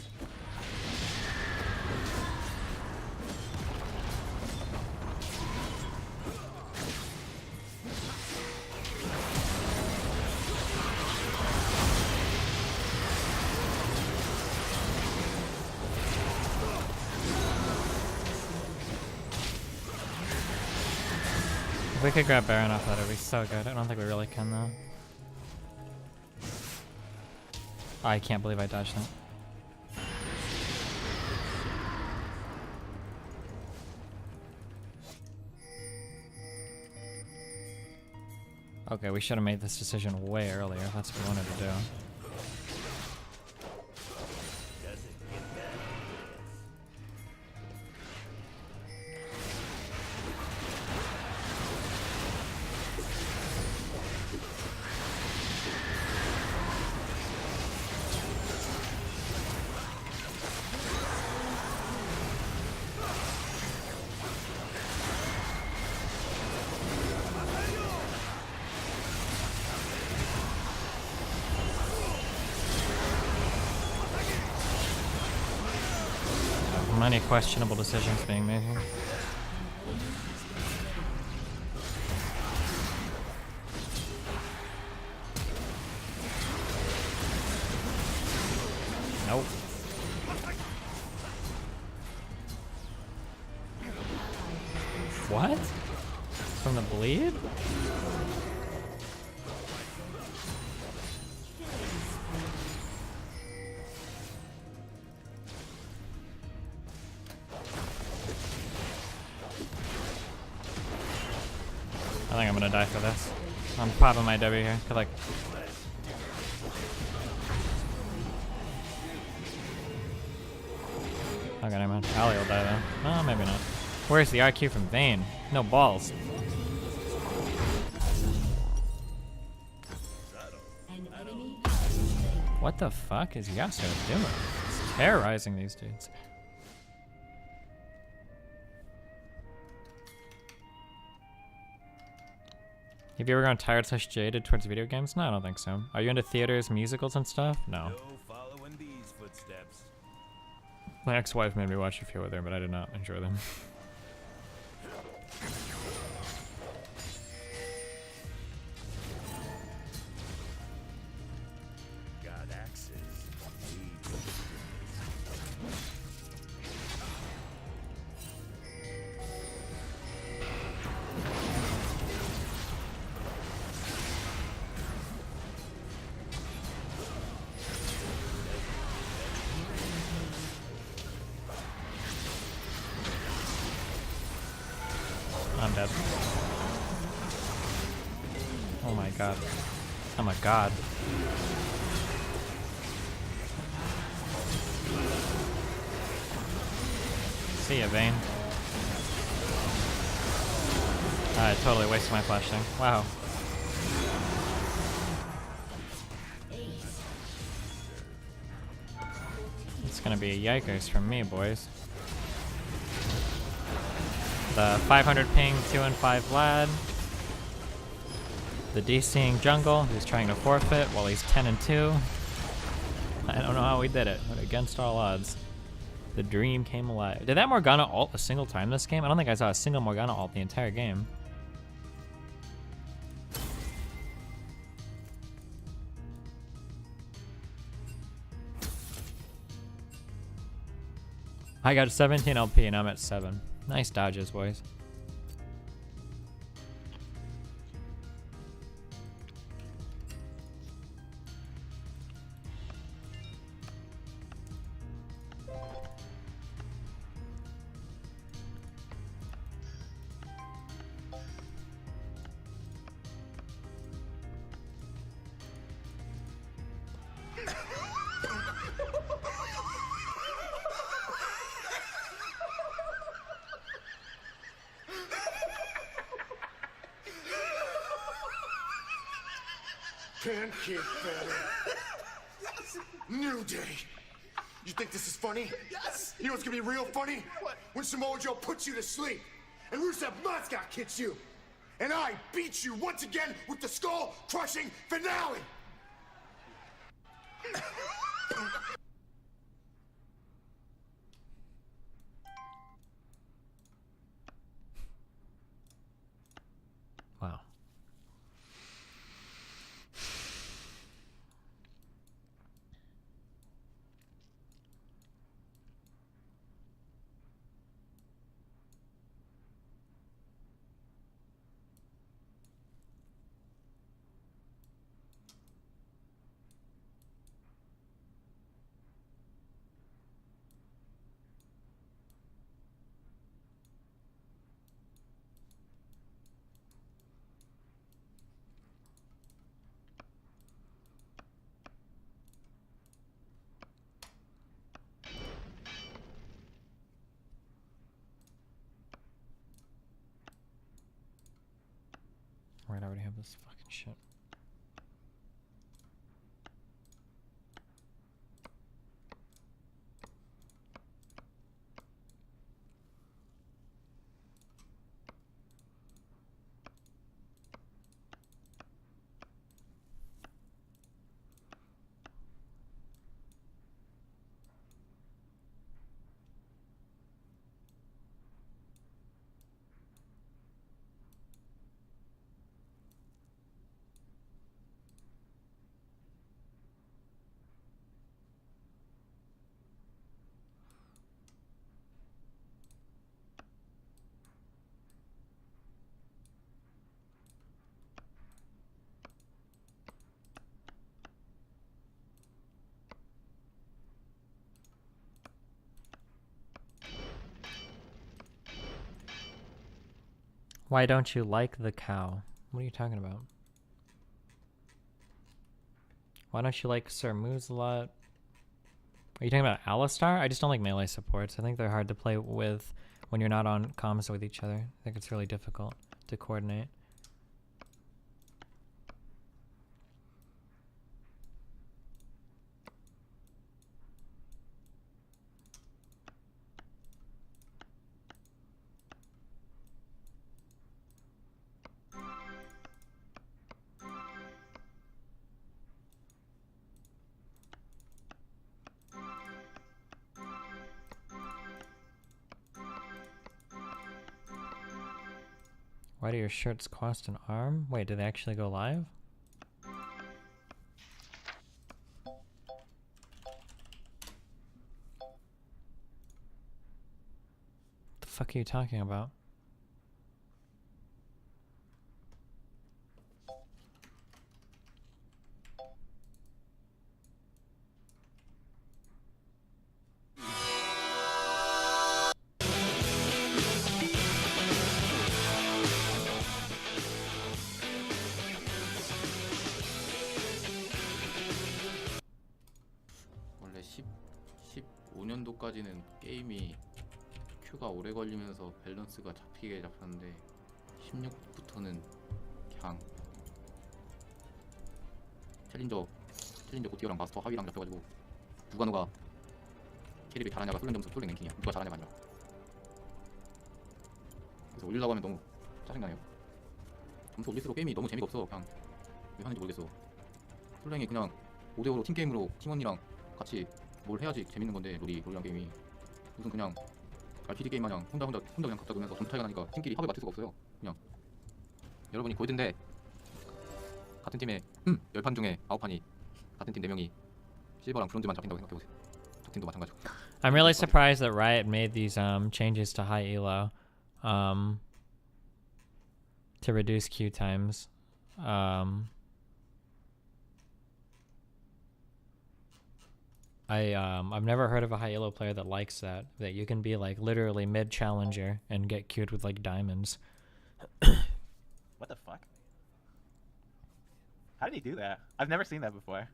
If we could grab Baron off that, it'd be so good. I don't think we really can though. I can't believe I dodged that. Okay, we should have made this decision way earlier. That's what we wanted to do. Many questionable decisions being made here. Nope. What? From the bleed? I think I'm gonna die for this. I'm popping my W here. Could like. Okay, never mind. Ali will die though. Oh, maybe not. Where's the IQ from Vayne? No balls. What the fuck is Yasuo doing? He's terrorizing these dudes. Have you ever gone tired / jaded towards video games? No, I don't think so. Are you into theaters, musicals, and stuff? No. Following these footsteps. My ex-wife made me watch a few of them, but I did not enjoy them. Got axes. I'm dead. Oh my god. I'm a god. See ya, Vayne. I totally wasted my flashing. Wow. It's gonna be a yikers from me, boys. The 500 ping, 2 and 5 Vlad. The DCing jungle, who's trying to forfeit while he's 10 and 2. I don't know how we did it, but against all odds. The dream came alive. Did that Morgana ult a single time this game? I don't think I saw a single Morgana ult the entire game. I got 17 LP and I'm at 7. Nice dodges, boys. Can't get better. New day. You think this is funny? Yes. You know what's gonna be real funny? What? When Samoa Joe puts you to sleep, and Rusev Mascot kicks you, and I beat you once again with the skull-crushing finale. Wow. Right, I already have this fucking shit. Why don't you like the cow? What are you talking about? Why don't you like Sir Moose-a-lot? Are you talking about Alistar? I just don't like melee supports. I think they're hard to play with when you're not on comms with each other. I think it's really difficult to coordinate. Why do your shirts cost an arm? Wait, do they actually go live? The fuck are you talking about? 원래 15년도까지는 게임이 큐가 오래 걸리면서 밸런스가 잡히게 잡혔는데 16부터는 그냥 챌린저 고티어랑 마스터 하위랑 잡혀가지고 누가 캐릭이 잘하냐가 솔랭 점수 솔랭 랭킹이야. 누가 잘하냐가 아니라. 그래서 올리려고 하면 너무 짜증나요. 점수 올릴수록 게임이 너무 재미가 없어. 그냥 왜 하는지 모르겠어. 솔랭이 그냥 5대5로 팀게임으로 팀원이랑 같이 뭘 해야지 재밌는 건데 롤이랑 게임이 무슨 그냥 RPG 게임 마냥 혼자 그냥 각자 놀면서 점수 차이가 나니까 팀끼리 합을 맞출 수가 없어요. 그냥 여러분이 골든데 같은 팀에 10판 중에 9판이 같은 팀 4명이 실버랑 브론즈만 잡힌다고 생각해보세요. 적팀도 마찬가지고. I'm really surprised that Riot made these changes to high elo to reduce queue times. I've never heard of a high elo player that likes that you can be like literally mid challenger and get queued with like diamonds. What the fuck? How did he do that? I've never seen that before.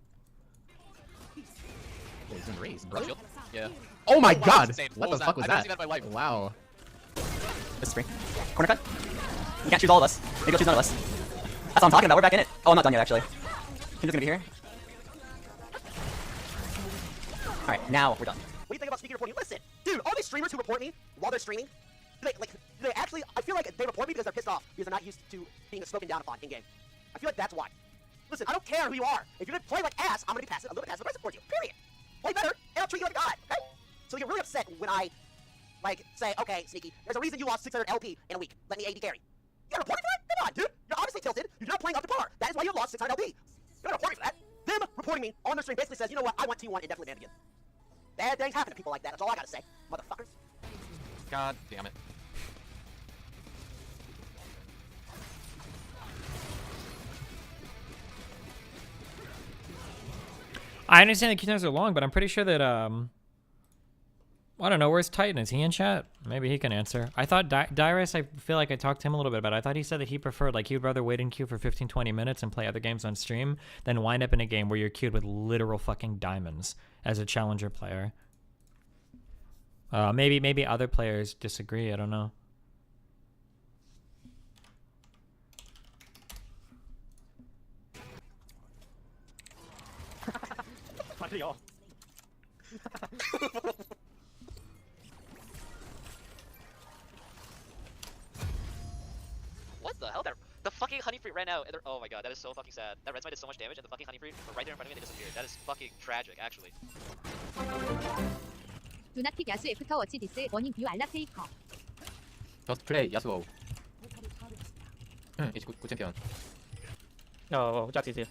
He's in raise, bro. Yeah. Oh my wow, god! insane. What What the was fuck that? was I've that? never seen that in my life. Wow. This is free. Corner cut. You can't choose all of us. Maybe you'll choose none of us. That's what I'm talking about. We're back in it. Oh, I'm not done yet, actually. Kinder's gonna be here. Alright, now we're done. What do you think about sneaky reporting? Listen, dude, all these streamers who report me while they're streaming, do they actually, I feel like they report me because they're pissed off because they're not used to being spoken down upon in-game. I feel like that's why. Listen, I don't care who you are. If you're gonna play like ass, I'm gonna be passive, a little passive aggressive towards you, period. Play better, and I'll treat you like a god, okay? So you get really upset when I, like, say, okay, Sneaky, there's a reason you lost 600 LP in a week. Let me AD carry. You're reporting for that? Come on, dude. You're obviously tilted. You're not playing up to par. That is why you lost 600 LP. You're not reporting for that. Them reporting me on their stream basically says, you know what, I want T1 indefinitely banned again. Bad things happen to people like that. That's all I gotta say, motherfuckers. God damn it. I understand the queue times are long, but I'm pretty sure that I don't know, where's Titan? Is he in chat? Maybe he can answer. I thought Dyrus, I feel like I talked to him a little bit about it. I thought he said that he preferred, like, he'd rather wait in queue for 15-20 minutes and play other games on stream than wind up in a game where you're queued with literal fucking diamonds as a challenger player. Maybe other players disagree, I don't know. Funny all. What the hell? The fucking Honeyfree ran out. Oh my god, that is so fucking sad. That Red Smite did so much damage, and the fucking Honeyfree were right there in front of me, they disappeared. That is fucking tragic, actually. 루나틱 야수 애프터 워치 디스 워닝 뷰 알라 페이커. 저스트 플레이 야수오. 응, 29 챔피언. 짝지지.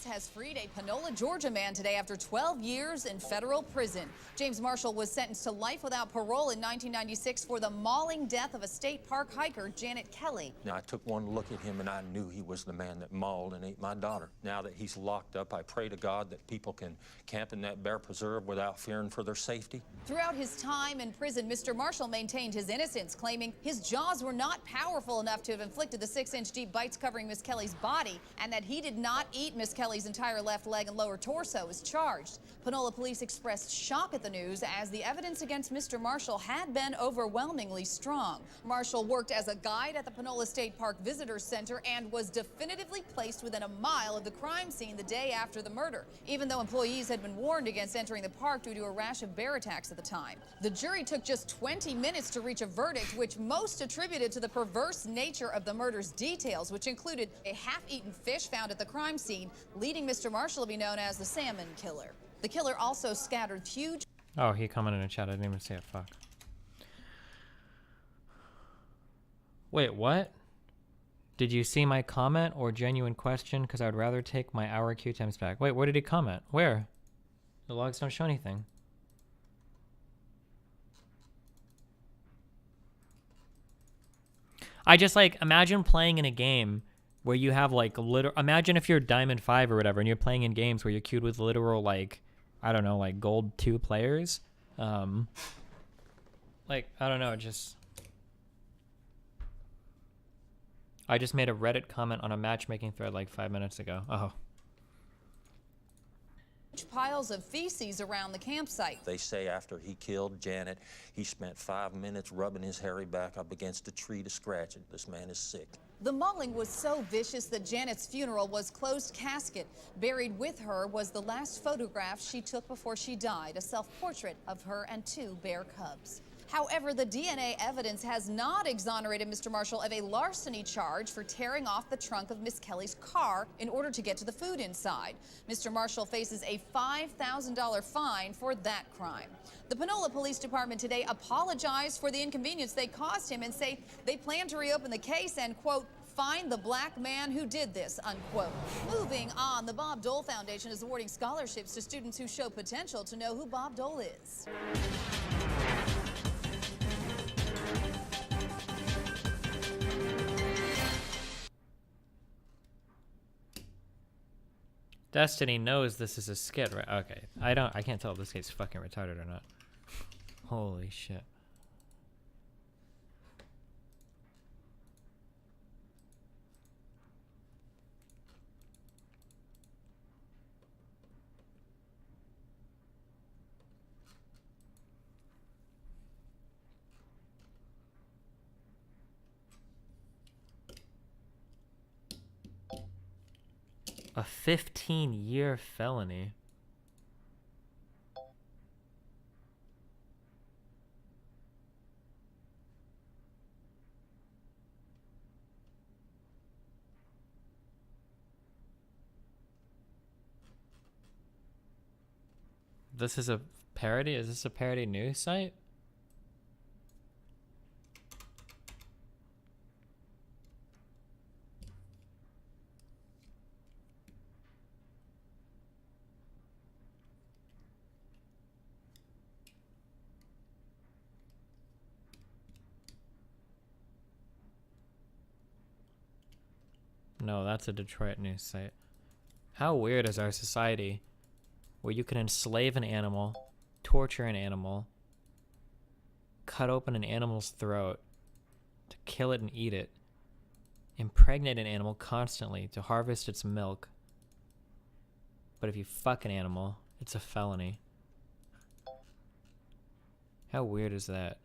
Has freed a Panola, Georgia man today after 12 years in federal prison. James Marshall was sentenced to life without parole in 1996 for the mauling death of a state park hiker, Janet Kelly. Now, I took one look at him and I knew he was the man that mauled and ate my daughter. Now that he's locked up, I pray to God that people can camp in that bear preserve without fearing for their safety. Throughout his time in prison, Mr. Marshall maintained his innocence, claiming his jaws were not powerful enough to have inflicted the 6-inch deep bites covering Miss Kelly's body, and that he did not eat Miss Kelly's entire left leg and lower torso is charged. Panola police expressed shock at the news as the evidence against Mr. Marshall had been overwhelmingly strong. Marshall worked as a guide at the Panola State Park Visitor Center and was definitively placed within a mile of the crime scene the day after the murder, even though employees had been warned against entering the park due to a rash of bear attacks at the time. The jury took just 20 minutes to reach a verdict, which most attributed to the perverse nature of the murder's details, which included a half-eaten fish found at the crime scene, leading Mr. Marshall to be known as the Salmon Killer. The killer also scattered huge... Oh, he commented in the chat. I didn't even say it. Fuck. Wait, what? Did you see my comment or genuine question? Because I would rather take my hour queue times back. Wait, where did he comment? Where? The logs don't show anything. I just, like, imagine playing in a game where you have, like, imagine if you're Diamond 5 or whatever and you're playing in games where you're queued with literal, like, I don't know, like, Gold 2 players. Like, I don't know, just... I just made a Reddit comment on a matchmaking thread like 5 minutes ago. Oh. Piles of feces around the campsite. They say after he killed Janet, he spent 5 minutes rubbing his hairy back up against a tree to scratch it. This man is sick. The mauling was so vicious that Janet's funeral was closed casket. Buried with her was the last photograph she took before she died, a self-portrait of her and 2 bear cubs. However, the DNA evidence has not exonerated Mr. Marshall of a larceny charge for tearing off the trunk of Miss Kelly's car in order to get to the food inside. Mr. Marshall faces a $5,000 fine for that crime. The Panola Police Department today apologized for the inconvenience they caused him and say they plan to reopen the case and, quote, find the black man who did this, unquote. Moving on, the Bob Dole Foundation is awarding scholarships to students who show potential to know who Bob Dole is. Destiny knows this is a skit, right? Okay. I can't tell if this guy's fucking retarded or not. Holy shit. A 15-year felony. This is a parody? Is this a parody news site? No, that's a Detroit news site. How weird is our society where you can enslave an animal, torture an animal, cut open an animal's throat to kill it and eat it, impregnate an animal constantly to harvest its milk, but if you fuck an animal, it's a felony. How weird is that?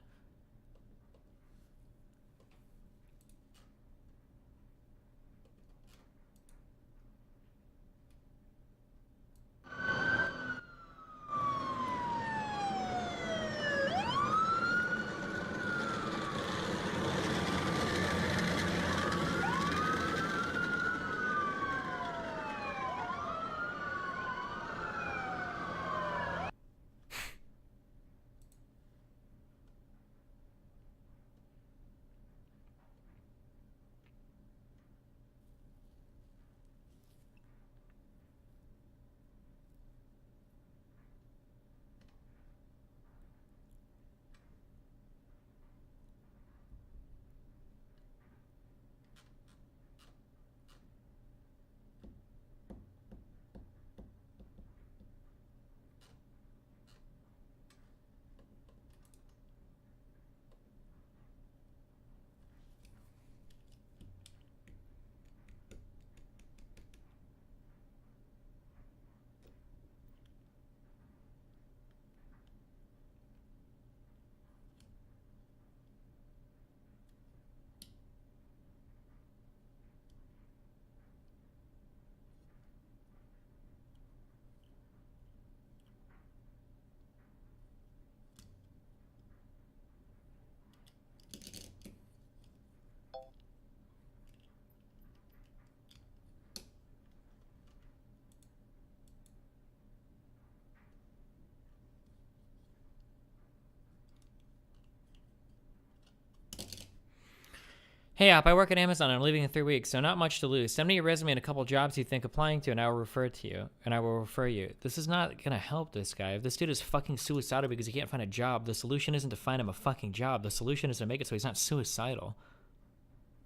Hey, App, I work at Amazon. I'm leaving in 3 weeks, so not much to lose. Send me your resume and a couple jobs you think applying to, and I will refer to you. And I will refer you. This is not gonna help this guy. If this dude is fucking suicidal because he can't find a job, the solution isn't to find him a fucking job. The solution is to make it so he's not suicidal.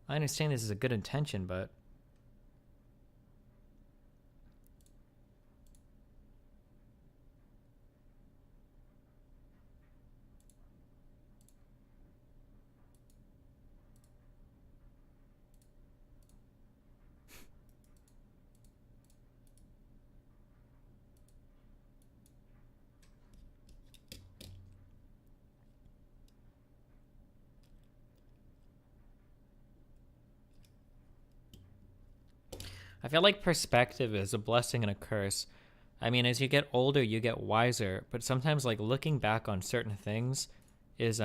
I understand this is a good intention, but... I feel like perspective is a blessing and a curse. I mean, as you get older, you get wiser, but sometimes, like, looking back on certain things is,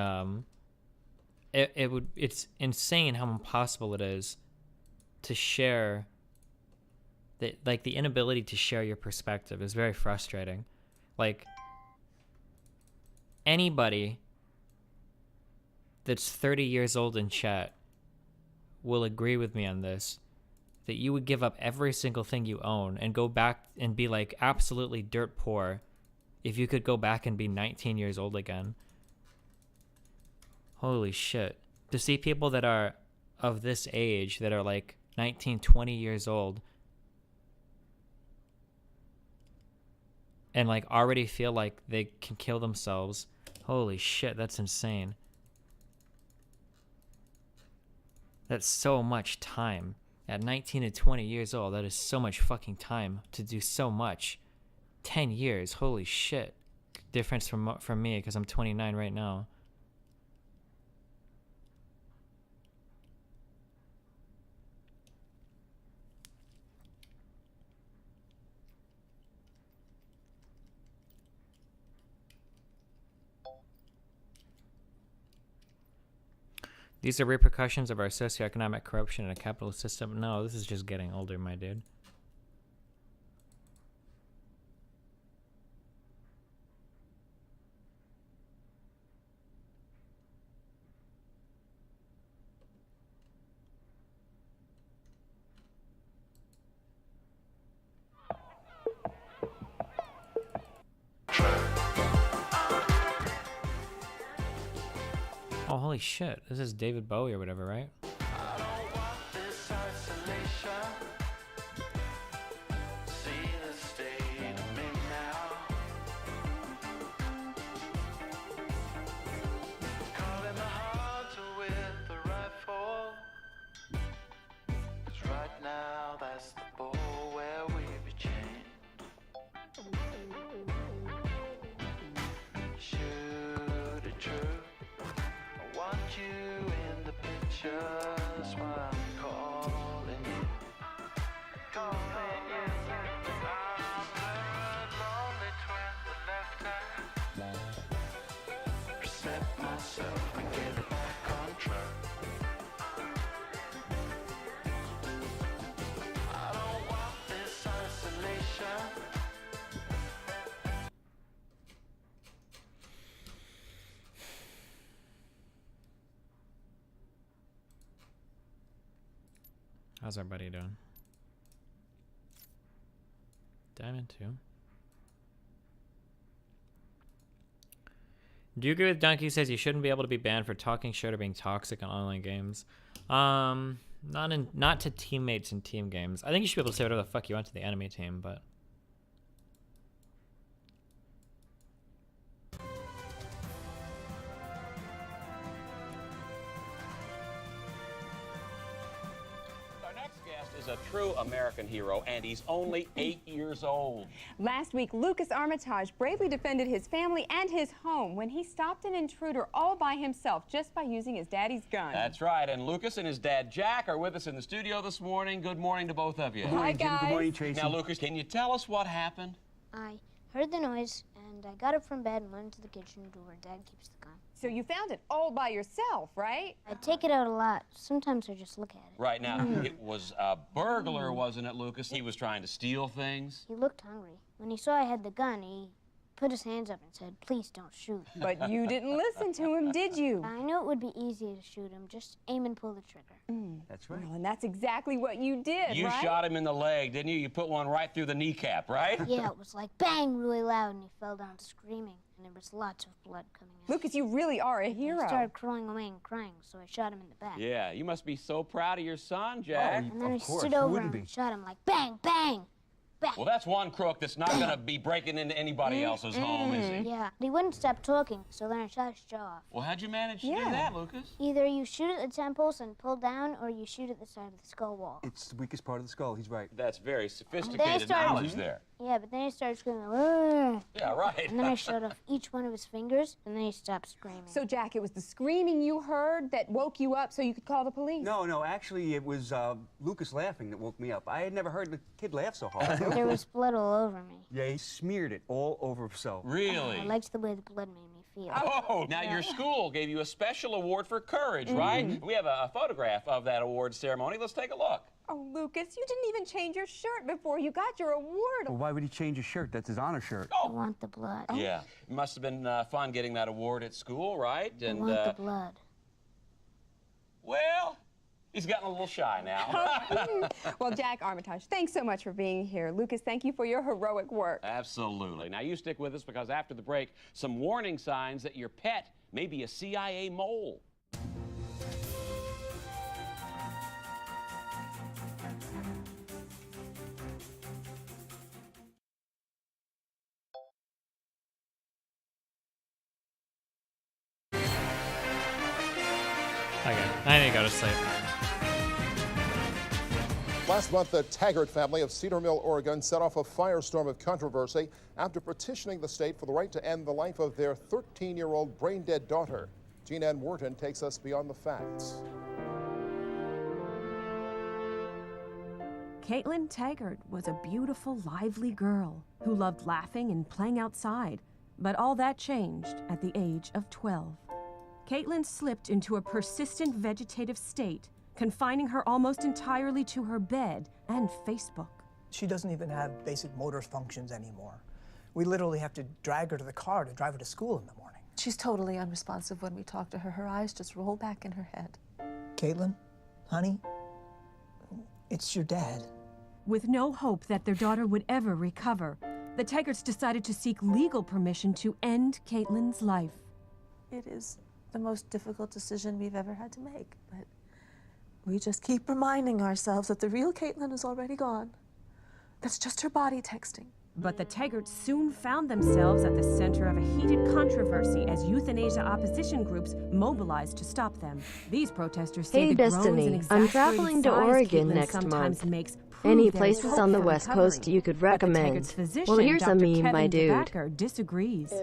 it's insane how impossible it is to share, the inability to share your perspective is very frustrating. Like, anybody that's 30 years old in chat will agree with me on this. That you would give up every single thing you own and go back and be like absolutely dirt poor if you could go back and be 19 years old again. Holy shit. To see people that are of this age that are like 19, 20 years old and like already feel like they can kill themselves. Holy shit, that's insane. That's so much time. At 19 to 20 years old, that is so much fucking time to do so much. 10 years, holy shit. Difference from me, because I'm 29 right now. These are repercussions of our socioeconomic corruption in a capitalist system. No, this is just getting older, my dude. Oh, holy shit. This is David Bowie or whatever, right? How's our buddy doing? Diamond 2. Do you agree with Donkey says you shouldn't be able to be banned for talking shit or being toxic in online games? Not to teammates in team games. I think you should be able to say whatever the fuck you want to the enemy team, but is a true American hero, and he's only 8 years old. Last week, Lucas Armitage bravely defended his family and his home when he stopped an intruder all by himself just by using his daddy's gun. That's right, and Lucas and his dad Jack are with us in the studio this morning. Good morning to both of you. Hi, guys. Good morning, Tracy. Now, Lucas, can you tell us what happened? I heard the noise, and I got up from bed and went into the kitchen to where Dad keeps the gun. So you found it all by yourself, right? I take it out a lot. Sometimes I just look at it. Right now, it was a burglar, wasn't it, Lucas? He was trying to steal things. He looked hungry. When he saw I had the gun, he put his hands up and said, "Please don't shoot." But you didn't listen to him, did you? I knew it would be easy to shoot him. Just aim and pull the trigger. That's right. Well, and that's exactly what you did, You right? shot him in the leg, didn't you? You put one right through the kneecap, right? Yeah, it was like bang really loud, and he fell down screaming. And there was lots of blood coming out. Lucas, you really are a hero. He started crawling away and crying, so I shot him in the back. Yeah, you must be so proud of your son, Jack. And then I stood over him and shot him like bang, bang, bang. Well, that's one crook that's not going to be breaking into anybody else's home, is he? Yeah, he wouldn't stop talking, so then I shot his jaw off. Well, how'd you manage to do that, Lucas? Either you shoot at the temples and pull down, or you shoot at the side of the skull wall. It's the weakest part of the skull. He's right. That's very sophisticated knowledge there. Yeah, but then he started screaming, "Arr!" Yeah, right. And then I shot off each one of his fingers, and then he stopped screaming. So, Jack, it was the screaming you heard that woke you up so you could call the police? No, actually, it was Lucas laughing that woke me up. I had never heard the kid laugh so hard. There was blood all over me. Yeah, he smeared it all over himself. Really? I liked the way the blood made me feel. Oh, now your school gave you a special award for courage, right? We have a photograph of that award ceremony. Let's take a look. Oh, Lucas, you didn't even change your shirt before you got your award. Well, why would he change his shirt? That's his honor shirt. I want the blood. Yeah, it must have been fun getting that award at school, right? I want the blood. Well, he's gotten a little shy now. Well, Jack Armitage, thanks so much for being here. Lucas, thank you for your heroic work. Absolutely. Now, you stick with us because after the break, some warning signs that your pet may be a CIA mole. okay, I need to go to sleep. Last month, the Taggart family of Cedar Mill, Oregon, set off a firestorm of controversy after petitioning the state for the right to end the life of their 13-year-old brain-dead daughter. Jean Ann Wharton takes us beyond the facts. Caitlin Taggart was a beautiful, lively girl who loved laughing and playing outside, but all that changed at the age of 12. Caitlin slipped into a persistent vegetative state, confining her almost entirely to her bed and Facebook. She doesn't even have basic motor functions anymore. We literally have to drag her to the car to drive her to school in the morning. She's totally unresponsive when we talk to her. Her eyes just roll back in her head. Caitlin, honey, it's your dad. With no hope that their daughter would ever recover, the Taggarts decided to seek legal permission to end Caitlin's life. It is the most difficult decision we've ever had to make, but we just keep reminding ourselves that the real Caitlin is already gone. That's just her body texting. But the Taggarts soon found themselves at the center of a heated controversy as euthanasia opposition groups mobilized to stop them. These protesters say Hey the groans and Destiny, I'm exasperating traveling to size Oregon Caitlin next sometimes month. makes Any prove there is places hope on the for West recovery. Coast you could But the recommend? Taggarts' physician, Well, here's a Dr. meme, Kevin my dude. DeBacker, disagrees.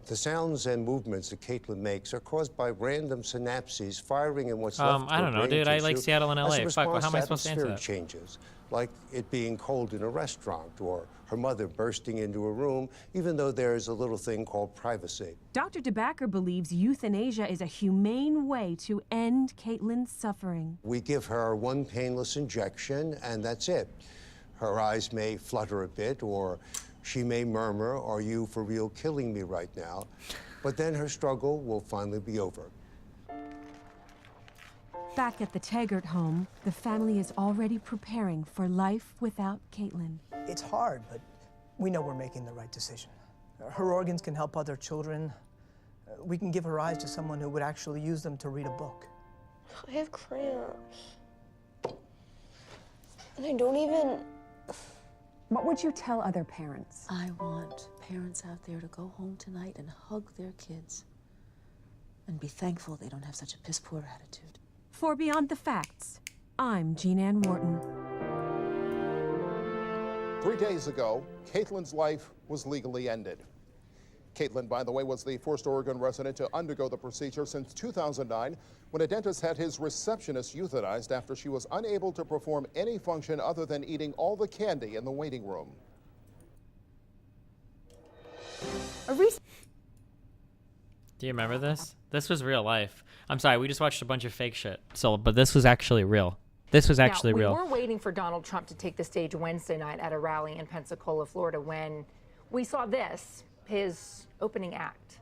The sounds and movements that Caitlin makes are caused by random synapses firing in what's left of I don't know, brain dude. I tissue like Seattle and as LA. a Fuck, well, response how am I supposed to answer atmospheric that? changes, like it being cold in a restaurant or her mother bursting into a room, even though there's a little thing called privacy. Dr. DeBacker believes euthanasia is a humane way to end Caitlin's suffering. We give her one painless injection, and that's it. Her eyes may flutter a bit, or she may murmur, "Are you for real killing me right now?" But then her struggle will finally be over. Back at the Taggart home, the family is already preparing for life without Caitlin. It's hard, but we know we're making the right decision. Her organs can help other children. We can give her eyes to someone who would actually use them to read a book. I have cramps. And I don't even... What would you tell other parents? I want parents out there to go home tonight and hug their kids and be thankful they don't have such a piss-poor attitude. For Beyond the Facts, I'm Jean Ann Wharton. 3 days ago, Caitlin's life was legally ended. Caitlin, by the way, was the first Oregon resident to undergo the procedure since 2009, when a dentist had his receptionist euthanized after she was unable to perform any function other than eating all the candy in the waiting room. Do you remember this? This was real life. I'm sorry, we just watched a bunch of fake shit. So, but this was actually real. This was actually real. We were waiting for Donald Trump to take the stage Wednesday night at a rally in Pensacola, Florida, when we saw this, his opening act.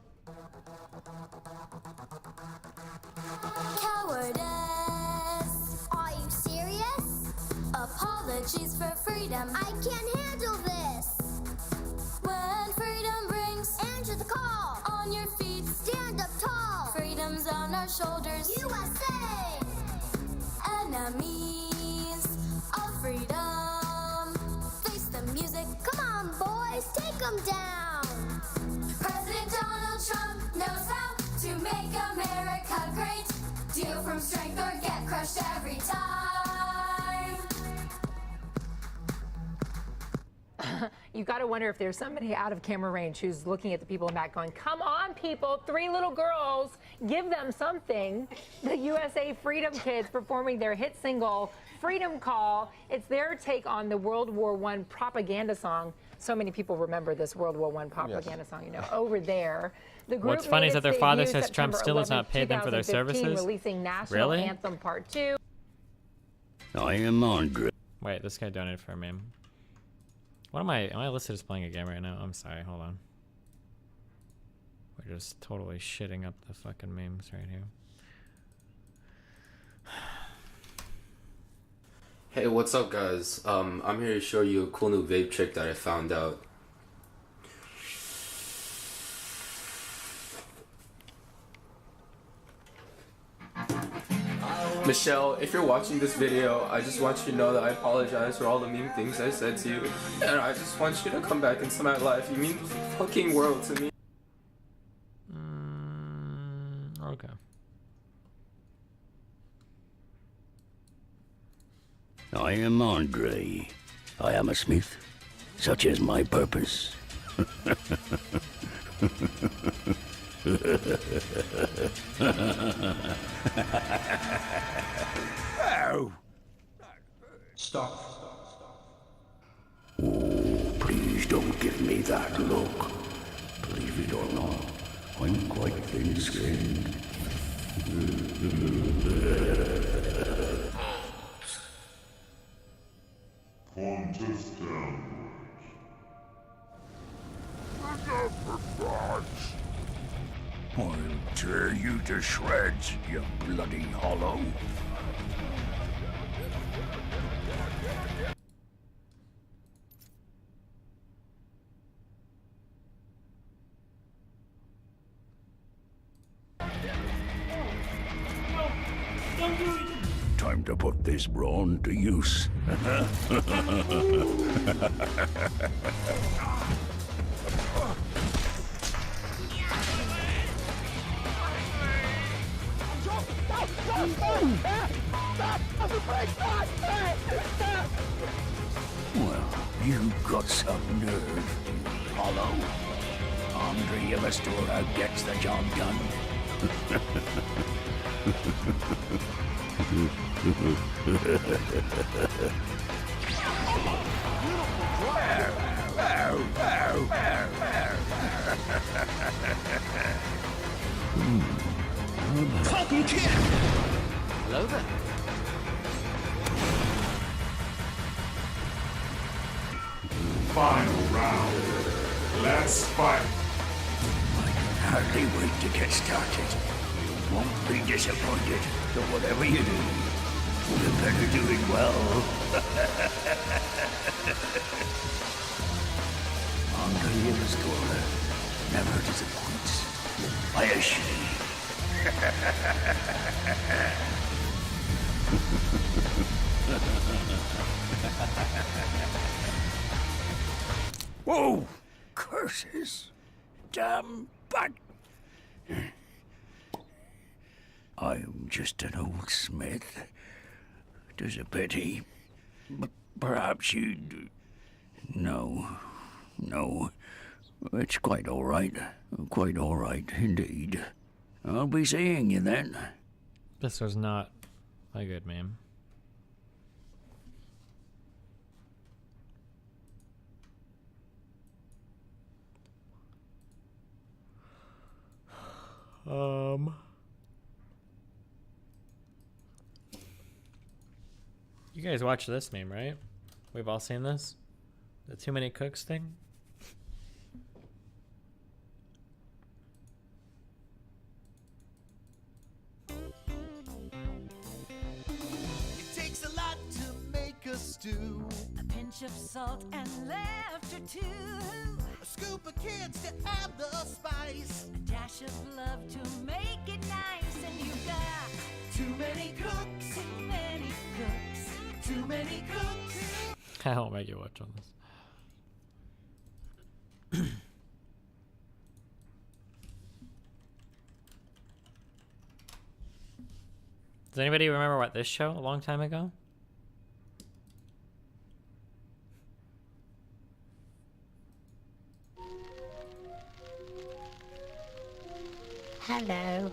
Cowardice. Are you serious? Apologies for freedom. I can't handle this. When freedom rings, answer the call. On your feet, stand up tall. Freedom's on our shoulders. USA! Enemies of freedom. Face the music. Come on, boys, take them down. President Donald Trump knows how to make America great. Deal from strength or get crushed every time. You got to wonder if there's somebody out of camera range who's looking at the people in back going, come on, people, 3 little girls, give them something. The USA Freedom Kids performing their hit single, Freedom Call. It's their take on the World War I propaganda song. So many people remember this World War I propaganda song, you know, over there. The group What's funny is that their father says Trump September still has 11th, not paid them for their 2015, services. Releasing National Really? Anthem Part 2. I am Andre. Wait, this guy donated for a meme. What am I listed as playing a game right now? I'm sorry, hold on. We're just totally shitting up the fucking memes right here. Hey, what's up guys? I'm here to show you a cool new vape trick that I found out. Michelle, if you're watching this video, I just want you to know that I apologize for all the mean things I said to you. And I just want you to come back into my life. You mean the fucking world to me. Okay. I am Andre. I am a smith. Such is my purpose. Ow! Stop. Oh, please don't give me that look. Believe it or not, I'm quite thin-skinned. Contest downward. I'll tear you to shreds, you bloody hollow. Time to put this brawn to use. Well, you got some nerve, hollow. Andre Illustora gets the job done. Cotton kid! Hello there. Final round. Let's fight. I can hardly wait to get started. Won't be disappointed, so whatever you do, you better do it well. Andre Illustora never disappoints. I assure you. Whoa! Curses! Damn bad. I'm just an old smith. 'Tis a pity. But perhaps you'd... No. It's quite all right. Quite all right, indeed. I'll be seeing you then. This was not a good meme. You guys watch this meme, right? We've all seen this? The too many cooks thing? It takes a lot to make a stew. A pinch of salt and laughter too. A scoop of kids to add the spice. A dash of love to make it nice. And you got too many cooks, too many cooks, too many cooks. I won't make you watch on this. Does anybody remember what this show a long time ago? Hello.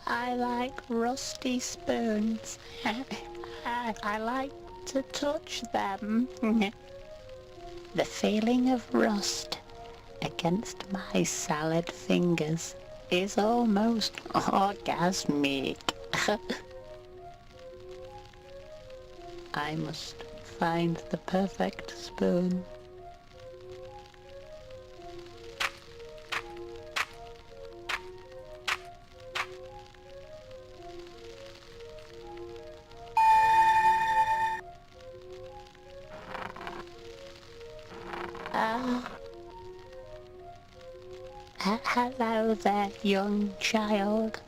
I like rusty spoons. I like to touch them. The feeling of rust against my salad fingers is almost orgasmic. I must find the perfect spoon. Hello there, young child.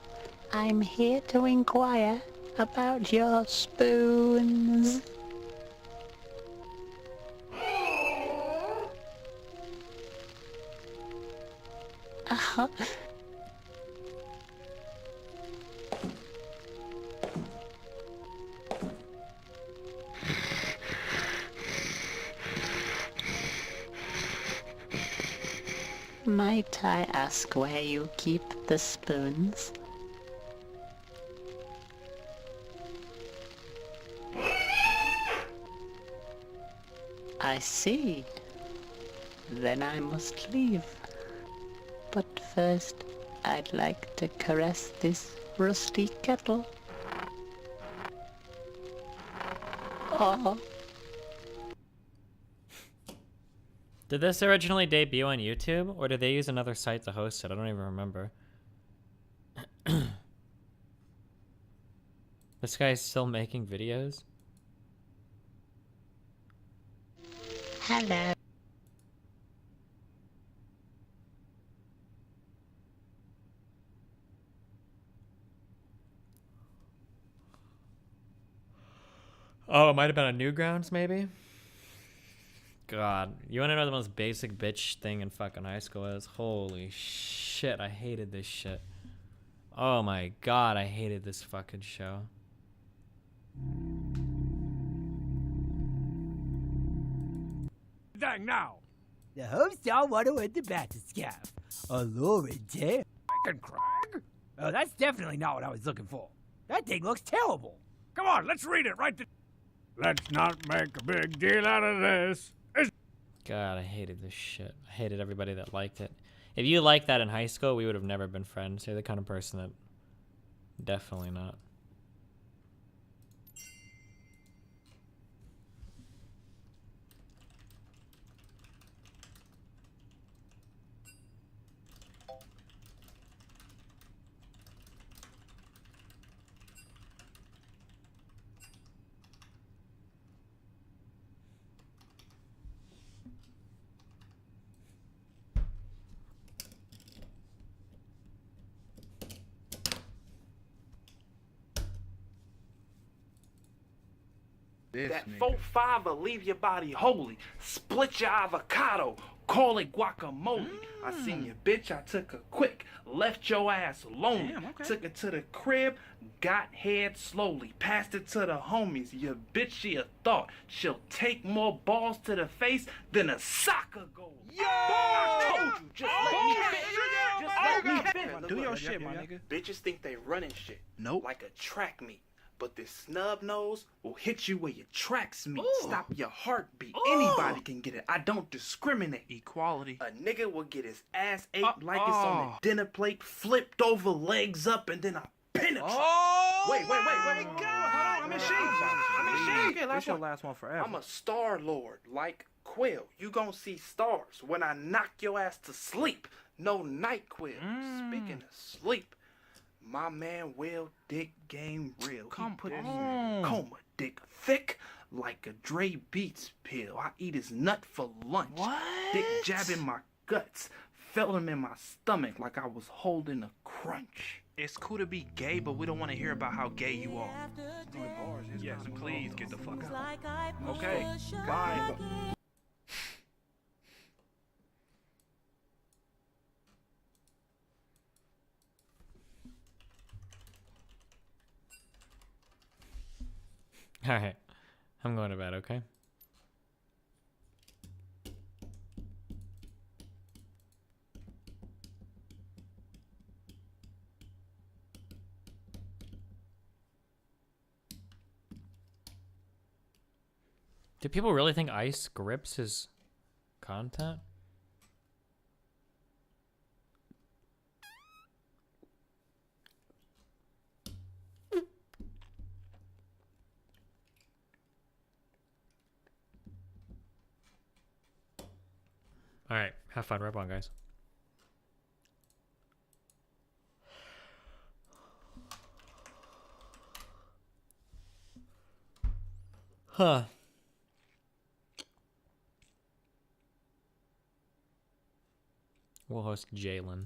I'm here to inquire about your spoons. Might I ask where you keep the spoons? I see. Then I must leave. But first, I'd like to caress this rusty kettle. Oh. Did this originally debut on YouTube, or did they use another site to host it? I don't even remember. This guy's still making videos? Hello. Oh, it might have been on Newgrounds, maybe? God, you want to know the most basic bitch thing in fucking high school is? Holy shit, I hated this shit. Oh my god, I hated this fucking show. Thing now. The host all want to win the Batiscap. A lurid tale. Fucking Craig? Oh, that's definitely not what I was looking for. That thing looks terrible. Come on, let's read it right. Let's not make a big deal out of this. God, I hated this shit. I hated everybody that liked it. If you liked that in high school, we would have never been friends. You're the kind of person that... Definitely not. That 4-5 will leave your body holy. Split your avocado. Call it guacamole. I seen your bitch, I took her quick. Left your ass lonely. Damn, okay. Took her to the crib, got head slowly. Passed it to the homies. Your bitch, she a thought. She'll take more balls to the face than a soccer goal. Yo! I told you, just let me finish. Just let me finish. Do your shit, my nigga. Bitches think they running shit. Nope. Like a track meet. But this snub nose will hit you where your tracks meet. Ooh. Stop your heartbeat. Ooh. Anybody can get it. I don't discriminate. Equality. A nigga will get his ass ate like it's on a dinner plate, flipped over, legs up, and then I penetrate. Oh, wait. Hold on. I'm in shade. Okay, this your last one forever. I'm a star lord like Quill. You gon' see stars when I knock your ass to sleep. No night Quill. Speaking of sleep. My man Will dick game real. Come put me in coma dick thick like a Dre Beats pill. I eat his nut for lunch. What? Dick jabbing my guts. Felt him in my stomach like I was holding a crunch. It's cool to be gay, but we don't want to hear about how gay you are. Yes, please get the fuck out. Okay, bye. Alright. I'm going to bed, okay? Do people really think Ice scripts his content? All right, have fun. Rub on, guys. Huh. We'll host Jalen.